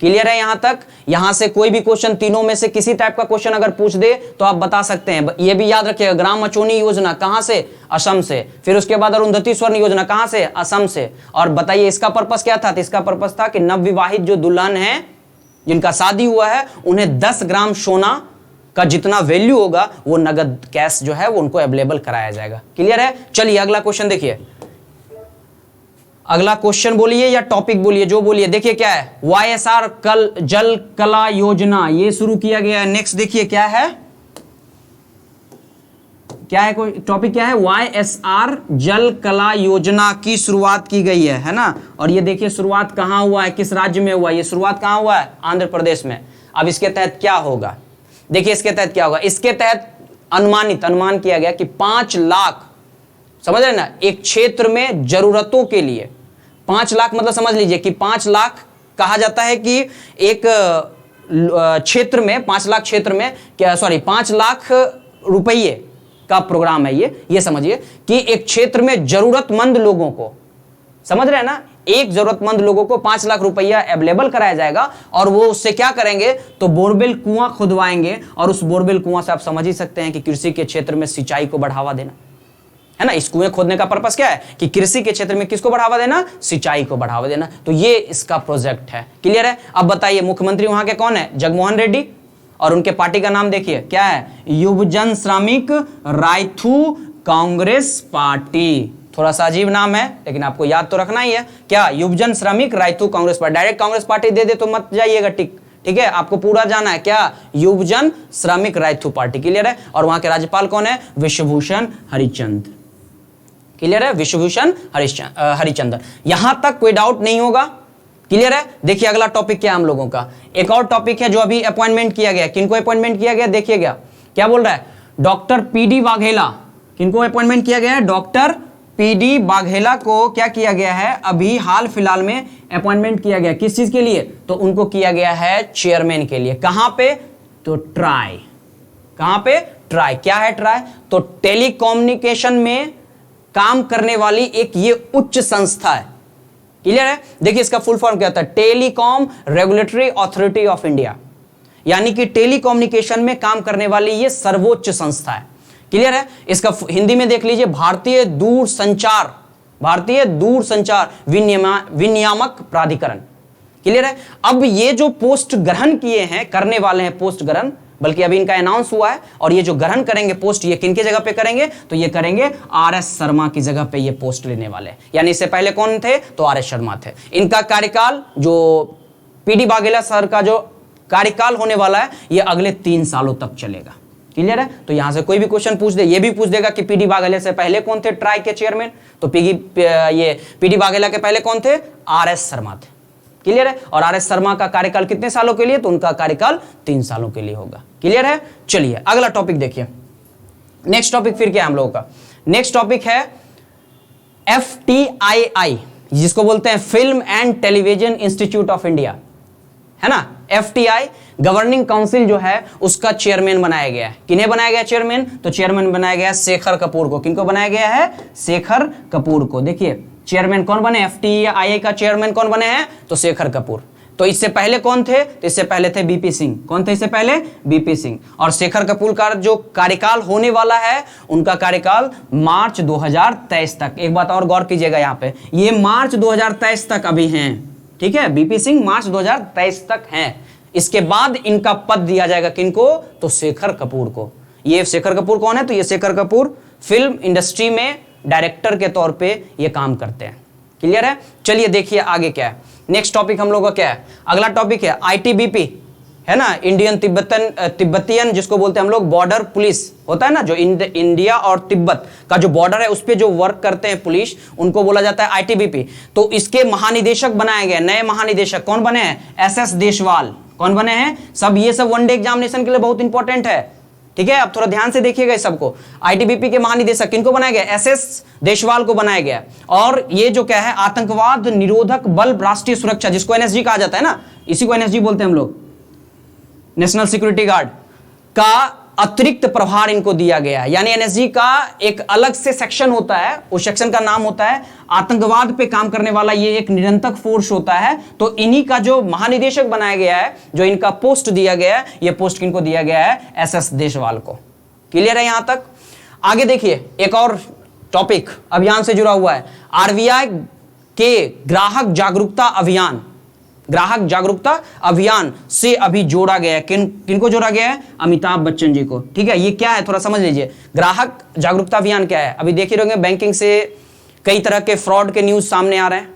क्लियर है यहां तक। यहां से कोई भी क्वेश्चन तीनों में से किसी टाइप का क्वेश्चन अगर पूछ दे तो आप बता सकते हैं। ये भी याद रखिएगा, ग्राम अचोनी योजना कहां से, असम से। फिर उसके बाद अरुंधति स्वर्ण योजना कहां से, असम से। और बताइए इसका पर्पस क्या था, तो इसका पर्पस था कि नवविवाहित जो दुल्हन है जिनका शादी हुआ है उन्हें 10 ग्राम सोना का जितना वैल्यू होगा वो नगद कैश जो है वो उनको अवेलेबल कराया जाएगा। क्लियर है। चलिए अगला क्वेश्चन देखिए, अगला क्वेश्चन बोलिए या टॉपिक बोलिए, जो बोलिए। देखिए क्या है, YSR जल कला योजना, ये शुरू किया गया है। नेक्स्ट देखिए क्या है, क्या है, कोई टॉपिक क्या है, YSR जल कला योजना की शुरुआत की गई है ना। और ये देखिए शुरुआत कहां हुआ है, किस राज्य में हुआ, ये शुरुआत कहां हुआ है, आंध्र प्रदेश में। अब इसके तहत क्या होगा, देखिए इसके तहत क्या होगा, इसके तहत अनुमान किया गया कि 5 लाख, समझ रहे ना, एक क्षेत्र में जरूरतों के लिए 5 लाख, मतलब समझ लीजिए कि 5 लाख कहा जाता है कि एक क्षेत्र में, 5 लाख क्षेत्र में क्या, सॉरी 5 लाख रुपये का प्रोग्राम है ये समझिए कि एक क्षेत्र में जरूरतमंद लोगों को, समझ रहे हैं ना, एक जरूरतमंद लोगों को 5 लाख रुपया अवेलेबल कराया जाएगा। और वो उससे क्या करेंगे, तो बोरवेल कुआं खुदवाएंगे। और उस बोरवेल कुआं से आप समझ ही सकते हैं कि कृषि के क्षेत्र में सिंचाई को बढ़ावा देना, है ना। इस कुएं खोदने का पर्पस क्या है कि कृषि के क्षेत्र में किसको बढ़ावा देना, सिंचाई को बढ़ावा देना। तो ये इसका प्रोजेक्ट है। क्लियर है। अब बताइए मुख्यमंत्री वहां के कौन है, जगनमोहन रेड्डी। और उनके पार्टी का नाम देखिए क्या है, युवजन श्रमिक राइथू कांग्रेस पार्टी। थोड़ा सा अजीब नाम है लेकिन आपको याद तो रखना ही है, क्या, Yuvajana Sramika Rythu Congress party. Direct Congress party दे दे तो मत जाइएगा, ठीक है, आपको पूरा जाना है, क्या, युवजन श्रमिक राइथू पार्टी। क्लियर है। और वहां के राज्यपाल कौन है, विश्वभूषण हरिचंद। क्लियर है, विश्वभूषण हरिचंदन। यहां तक कोई डाउट नहीं होगा। क्लियर है। देखिए अगला टॉपिक क्या है हम लोगों का, एक और टॉपिक है जो अभी अपॉइंटमेंट किया गया। किनको अपॉइंटमेंट किया गया, देखिएगा क्या बोल रहा है, डॉक्टर पीडी वाघेला, किनको अपॉइंटमेंट किया गया है? डॉक्टर पीडी वाघेला को क्या किया गया है? अभी हाल फिलहाल में अपॉइंटमेंट किया गया, किस चीज के लिए? तो उनको किया गया है चेयरमैन के लिए। कहां पे? तो ट्राई। कहां पे? ट्राई। क्या है ट्राई? तो टेलीकम्युनिकेशन में काम करने वाली एक ये उच्च संस्था है। क्लियर है? देखिए इसका फुल फॉर्म क्या होता है? Telecom regulatory authority of India, यानी कि टेलीकम्युनिकेशन में काम करने वाली ये सर्वोच्च संस्था है। क्लियर है? इसका हिंदी में देख लीजिए, भारतीय दूरसंचार विनियामक प्राधिकरण। क्लियर है? अब ये जो पोस्ट ग्रहण किए हैं, करने वाले हैं पोस्ट ग्रहण, बल्कि अभी इनका अनाउंस हुआ है, और ये जो ग्रहण करेंगे पोस्ट, ये किनके जगह पे करेंगे? तो ये करेंगे आरएस शर्मा की जगह पे ये पोस्ट लेने वाले हैं। यानी इससे पहले कौन थे? तो आरएस शर्मा थे। इनका कार्यकाल, जो पीडी वाघेला सर का जो कार्यकाल होने वाला है, ये अगले 3 सालों तक चलेगा। क्लियर है? तो यहां से कोई भी क्वेश्चन पूछ दे, ये भी पूछ देगा कि पीडी वाघेला से पहले कौन थे ट्राई के चेयरमैन? तो पीडी वाघेला के पहले कौन थे? आरएस शर्मा थे। क्लियर है? और आरएस शर्मा का कार्यकाल कितने सालों के लिए? तो उनका कार्यकाल 3 सालों के लिए होगा। क्लियर है? चलिए अगला टॉपिक देखिए। नेक्स्ट टॉपिक फिर क्या है हम लोगों का? नेक्स्ट टॉपिक है FTII, जिसको बोलते हैं film and television institute of India, है ना? FTI गवर्निंग काउंसिल जो है उसका चेयरमैन बनाया गया है। किन्हें बनाया गया चेयरमैन? तो चेयरमैन बनाया गया शेखर कपूर को। किनको बनाया गया है? शेखर कपूर को। देखिए चेयरमैन कौन बने? FTII का चेयरमैन कौन बने हैं? तो शेखर कपूर। तो इससे पहले कौन थे? तो इससे पहले थे बीपी सिंह। कौन थे इससे पहले? बीपी सिंह। और शेखर कपूर का जो कार्यकाल होने वाला है, उनका कार्यकाल मार्च 2023 तक। एक बात और गौर कीजिएगा यहाँ पे, ये मार्च 2023 तक अभी हैं, ठीक है? बीपी सिंह मार्च 2023 तक हैं। इसके बाद इनका पद दिया जाएगा किनको? तो शेखर कपूर को। ये शेखर कपूर कौन है? तो ये शेखर कपूर फिल्म इंडस्ट्री में डायरेक्टर के तौर पे ये काम करते हैं। क्लियर है? चलिए देखिए आगे क्या है। नेक्स्ट टॉपिक हम लोगों का क्या है? अगला टॉपिक है ITBP, है ना? इंडियन तिब्बतियन, जिसको बोलते हैं हम लोग बॉर्डर पुलिस, होता है ना, जो इंडिया और तिब्बत का जो बॉर्डर है उस पे जो वर्क करते हैं पुलिस, उनको बोला जाता है ITBP। तो इसके महानिदेशक बनाए गए, नए महानिदेशक कौन बने हैं? SS देशवाल। कौन बने हैं? सब ये सब वनडे एग्जामिनेशन के लिए बहुत इंपॉर्टेंट है, ठीक है? अब थोड़ा ध्यान से देखिएगा इस सबको। ITBP के महानिदेशक किनको बनाया गया? SS देशवाल को बनाया गया। और ये जो क्या है? आतंकवाद निरोधक बल राष्ट्रीय सुरक्षा, जिसको NSG कहा जाता है ना, इसी को NSG बोलते हैं हम लोग, नेशनल सिक्योरिटी गार्ड का अतिरिक्त प्रभार इनको दिया गया है। यानी NSG का एक अलग से सेक्शन होता है, उस सेक्शन का नाम होता है आतंकवाद पे काम करने वाला, ये एक निरंतर फोर्स होता है। तो इन्हीं का जो महानिदेशक बनाया गया है, जो इनका पोस्ट दिया गया है, ये पोस्ट किनको दिया गया है? SS देशवाल को। क्लियर है यहां तक? आगे देखिए एक और टॉपिक अभियान से जुड़ा हुआ है, RBI के ग्राहक जागरूकता अभियान से अभी जोड़ा गया है। किनको जोड़ा गया है? अमिताभ बच्चन जी को। ठीक है? ये क्या है थोड़ा समझ लीजिए। ग्राहक जागरूकता अभियान क्या है? अभी देख ही रहोगे बैंकिंग से कई तरह के फ्रॉड के न्यूज सामने आ रहे हैं।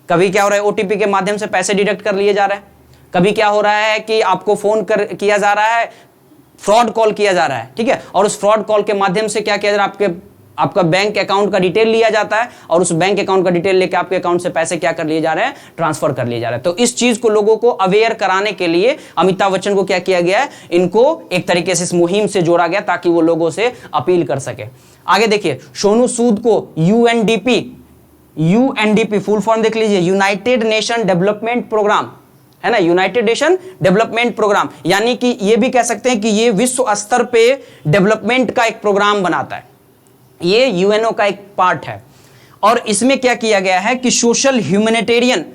कभी क्या हो रहा है? OTP के माध्यम से पैसे डिडक्ट कर लिए जा रहे हैं। कभी क्या हो रहा है कि आपको फोन किया जा रहा है, फ्रॉड कॉल किया जा रहा है, ठीक है? और उस फ्रॉड कॉल के माध्यम से क्या किया जा रहा है? आपका बैंक अकाउंट का डिटेल लिया जाता है, और उस बैंक अकाउंट का डिटेल लेके आपके अकाउंट से पैसे क्या कर लिए जा रहे हैं? ट्रांसफर कर लिए जा रहे हैं। तो इस चीज को लोगों को अवेयर कराने के लिए अमिताभ बच्चन को क्या किया गया है? इनको एक तरीके से इस मुहिम से जोड़ा गया ताकि वो लोगों से अपील कर सके। आगे देखिए, सोनू सूद को UNDP फुल फॉर्म देख लीजिए, यूनाइटेड नेशन डेवलपमेंट प्रोग्राम, है ना? यूनाइटेड नेशन डेवलपमेंट प्रोग्राम, यानी कि ये भी कह सकते हैं कि ये विश्व स्तर पे डेवलपमेंट का एक प्रोग्राम बनाता है। ये UNO का एक पार्ट है। और इसमें क्या किया गया है कि सोशल ह्यूमैनिटेरियन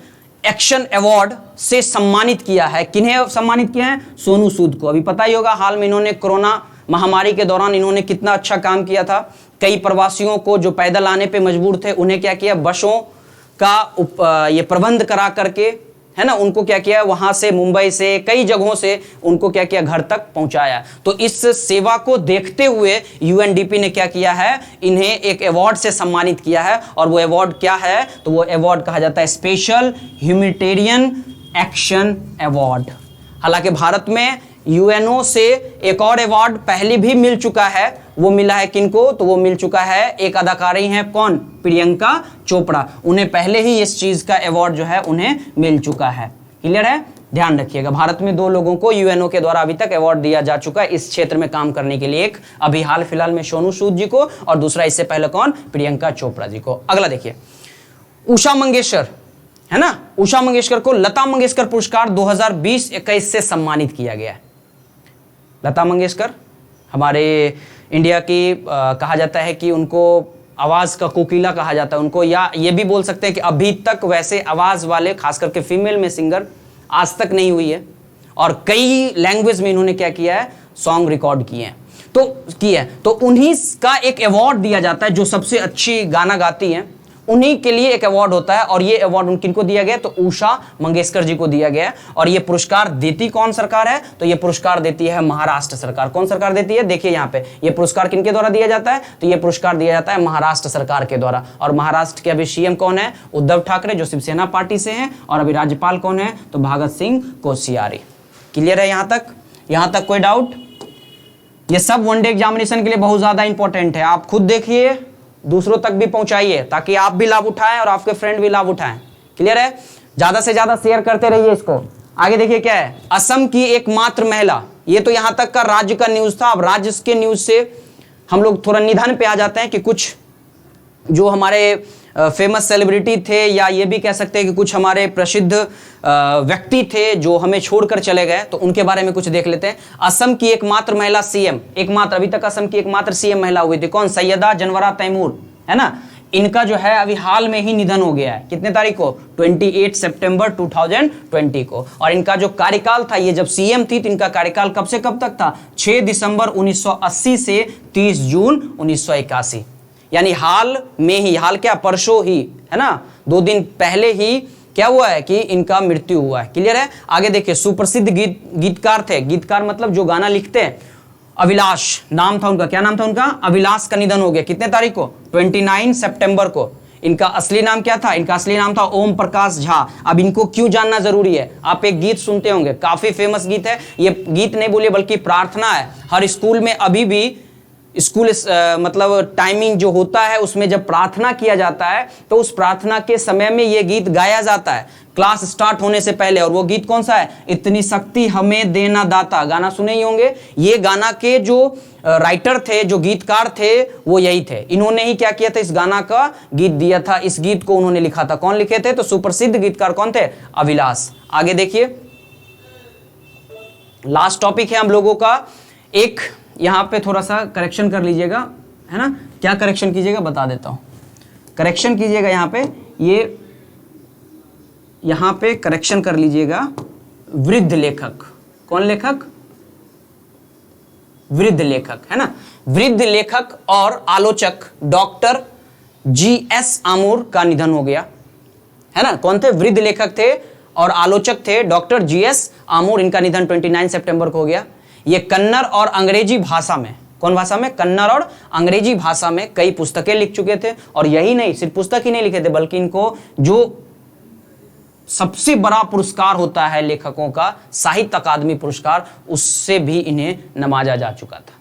एक्शन अवार्ड से सम्मानित किया है। किन्हें सम्मानित किया है? सोनू सूद को। अभी पता ही होगा हाल में इन्होंने कोरोना महामारी के दौरान इन्होंने कितना अच्छा काम किया था। कई प्रवासियों को जो पैदल आने पे मजबूर थे, उन्हें क्या किया? बसों का ये प्रबंध करा करके, है ना, उनको क्या किया? वहां से, मुंबई से, कई जगहों से उनको क्या किया? घर तक पहुंचाया। तो इस सेवा को देखते हुए UNDP ने क्या किया है? इन्हें एक अवार्ड से सम्मानित किया है। और वो अवार्ड क्या है? तो वो अवार्ड कहा जाता है स्पेशल ह्यूमैनिटेरियन एक्शन अवार्ड। हालांकि भारत में UNO से एक और अवार्ड पहले भी मिल चुका है। वो मिला है किनको? तो वो मिल चुका है, एक अदाकारी हैं, कौन? प्रियंका चोपड़ा। उन्हें पहले ही इस चीज का अवार्ड जो है उन्हें मिल चुका है। क्लियर है? ध्यान रखिएगा, भारत में 2 लोगों को यूएनओ के द्वारा अभी तक अवार्ड दिया जा चुका है इस क्षेत्र में काम करने के लिए। एक अभी हाल फिलहाल में सोनू सूद जी को, और दूसरा इससे पहले कौन, प्रियंका चोपड़ा जी को। अगला देखिए, उषा मंगेशकर है ना, उषा मंगेशकर को लता मंगेशकर पुरस्कार 2020-21 से सम्मानित किया गया है। लता मंगेशकर हमारे इंडिया की कहा जाता है कि उनको आवाज का कोकिला कहा जाता है उनको, या ये भी बोल सकते हैं कि अभी तक वैसे आवाज वाले खास करके फीमेल में सिंगर आज तक नहीं हुई है, और कई लैंग्वेज में इन्होंने क्या किया है, सॉन्ग रिकॉर्ड किए हैं, तो उन्हीं का एक अवार्ड दिया जाता है, जो सबसे अच्छी गाना गाती हैं उन्हीं के लिए एक अवार्ड होता है, और ये अवार्ड किनको दिया गया, तो उषा मंगेशकर जी को दिया गया है। और ये पुरस्कार देती कौन सरकार है, तो ये पुरस्कार देती है महाराष्ट्र सरकार। कौन सरकार देती है, देखिए यहाँ पे ये पुरस्कार किनके द्वारा दिया जाता है, तो ये पुरस्कार दिया जाता है महाराष्ट्र सरकार के द्वारा। और महाराष्ट्र के अभी सीएम कौन है, उद्धव ठाकरे, जो शिवसेना पार्टी से हैं, और अभी राज्यपाल कौन है, तो भगत सिंह कोश्यारी। क्लियर है यहाँ तक कोई डाउट? ये सब वनडे एग्जामिनेशन के लिए बहुत ज्यादा इंपॉर्टेंट है, आप खुद देखिए, दूसरों तक भी पहुंचाइए, ताकि आप भी लाभ उठाएं और आपके फ्रेंड भी लाभ उठाएं। क्लियर है? ज्यादा से ज्यादा शेयर करते रहिए इसको। आगे देखिए क्या है, असम की एकमात्र महिला, ये तो यहां तक का राज्य का न्यूज था। अब राज्य के न्यूज से हम लोग थोड़ा निधन पे आ जाते हैं कि कुछ जो हमारे फेमस सेलिब्रिटी थे, या ये भी कह सकते हैं कि कुछ हमारे प्रसिद्ध व्यक्ति थे जो हमें छोड़कर चले गए, तो उनके बारे में कुछ देख लेते हैं। असम की एकमात्र महिला सीएम, एकमात्र, अभी तक असम की एकमात्र सीएम महिला हुई थी, कौन, सैयदा जनवरा तैमूर, है ना। इनका जो है अभी हाल में ही निधन हो गया है, कितने तारीख को, 28 सितंबर 2020 को। और इनका जो कार्यकाल था, ये जब सीएम थी, तो इनका कार्यकाल कब से कब तक था, 6 दिसंबर 1980 से 30 जून 1981, यानी हाल में ही, हाल क्या, परसों ही, है ना, 2 दिन पहले ही क्या हुआ है कि इनका मृत्यु हुआ है। क्लियर है? आगे देखिए, सुप्रसिद्ध गीतकार थे, गीतकार मतलब जो गाना लिखते हैं, अभिलाष नाम था उनका, क्या नाम था उनका, अभिलाष का निधन हो गया, कितने तारीख को, 29 सितंबर को। इनका असली नाम क्या था, इनका असली नाम था ओम प्रकाश झा। अब इनको क्यों जानना जरूरी है, आप एक गीत सुनते होंगे, काफी फेमस गीत है, ये गीत नहीं बोलिए बल्कि प्रार्थना है। हर स्कूल में अभी भी स्कूल मतलब टाइमिंग जो होता है, उसमें जब प्रार्थना किया जाता है, तो उस प्रार्थना के समय में ये गीत गाया जाता है क्लास स्टार्ट होने से पहले। और वो गीत कौन सा है, इतनी शक्ति हमें देना दाता, गाना सुने ही होंगे। ये गाना के जो राइटर थे, जो गीतकार थे, वो यही थे। इन्होंने ही क्या किया था, इस गाना का गीत दिया था, इस गीत को उन्होंने लिखा था। कौन लिखे थे, तो सुप्रसिद्ध गीतकार कौन थे, अभिलाष। आगे देखिए, लास्ट टॉपिक है हम लोगों का, एक यहां पे थोड़ा सा करेक्शन कर लीजिएगा, है ना। क्या करेक्शन कीजिएगा बता देता हूं, करेक्शन कीजिएगा यहां पे करेक्शन कर लीजिएगा, वृद्ध लेखक, कौन लेखक, वृद्ध लेखक, है ना। वृद्ध लेखक और आलोचक डॉक्टर GS आमोर का निधन हो गया, है ना। कौन थे, वृद्ध लेखक थे और आलोचक थे डॉक्टर GS आमोर, इनका निधन 29 सितंबर को हो गया। ये कन्नड़ और अंग्रेजी भाषा में, कौन भाषा में, कन्नड़ और अंग्रेजी भाषा में कई पुस्तकें लिख चुके थे। और यही नहीं, सिर्फ पुस्तक ही नहीं लिखे थे, बल्कि इनको जो सबसे बड़ा पुरस्कार होता है लेखकों का, साहित्य अकादमी पुरस्कार, उससे भी इन्हें नवाजा जा चुका था।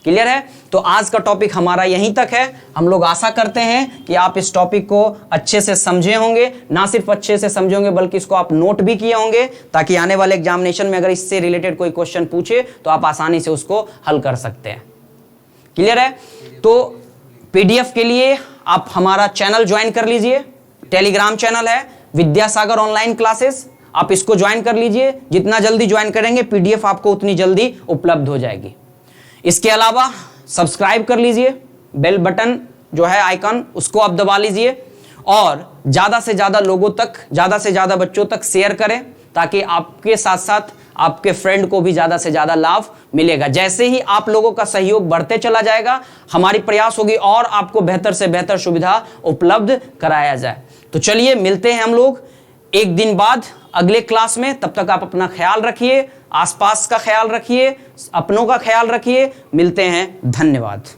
क्लियर है? तो आज का टॉपिक हमारा यहीं तक है। हम लोग आशा करते हैं कि आप इस टॉपिक को अच्छे से समझे होंगे, ना सिर्फ अच्छे से समझे होंगे बल्कि इसको आप नोट भी किए होंगे, ताकि आने वाले एग्जामिनेशन में अगर इससे रिलेटेड कोई क्वेश्चन पूछे तो आप आसानी से उसको हल कर सकते हैं। क्लियर है? तो पीडीएफ के लिए आप हमारा चैनल ज्वाइन कर लीजिए, टेलीग्राम चैनल है विद्यासागर ऑनलाइन क्लासेस, आप इसको ज्वाइन कर लीजिए। जितना जल्दी ज्वाइन करेंगे पीडीएफ आपको उतनी जल्दी उपलब्ध हो जाएगी। इसके अलावा सब्सक्राइब कर लीजिए, बेल बटन जो है आइकन, उसको आप दबा लीजिए, और ज्यादा से ज्यादा लोगों तक, ज्यादा से ज्यादा बच्चों तक शेयर करें, ताकि आपके साथ साथ आपके फ्रेंड को भी ज्यादा से ज्यादा लाभ मिलेगा। जैसे ही आप लोगों का सहयोग बढ़ते चला जाएगा, हमारी प्रयास होगी और आपको बेहतर से बेहतर सुविधा उपलब्ध कराया जाए। तो चलिए मिलते हैं हम लोग एक दिन बाद अगले क्लास में। तब तक आप अपना ख्याल रखिए, आसपास का ख्याल रखिए, अपनों का ख्याल रखिए। मिलते हैं, धन्यवाद।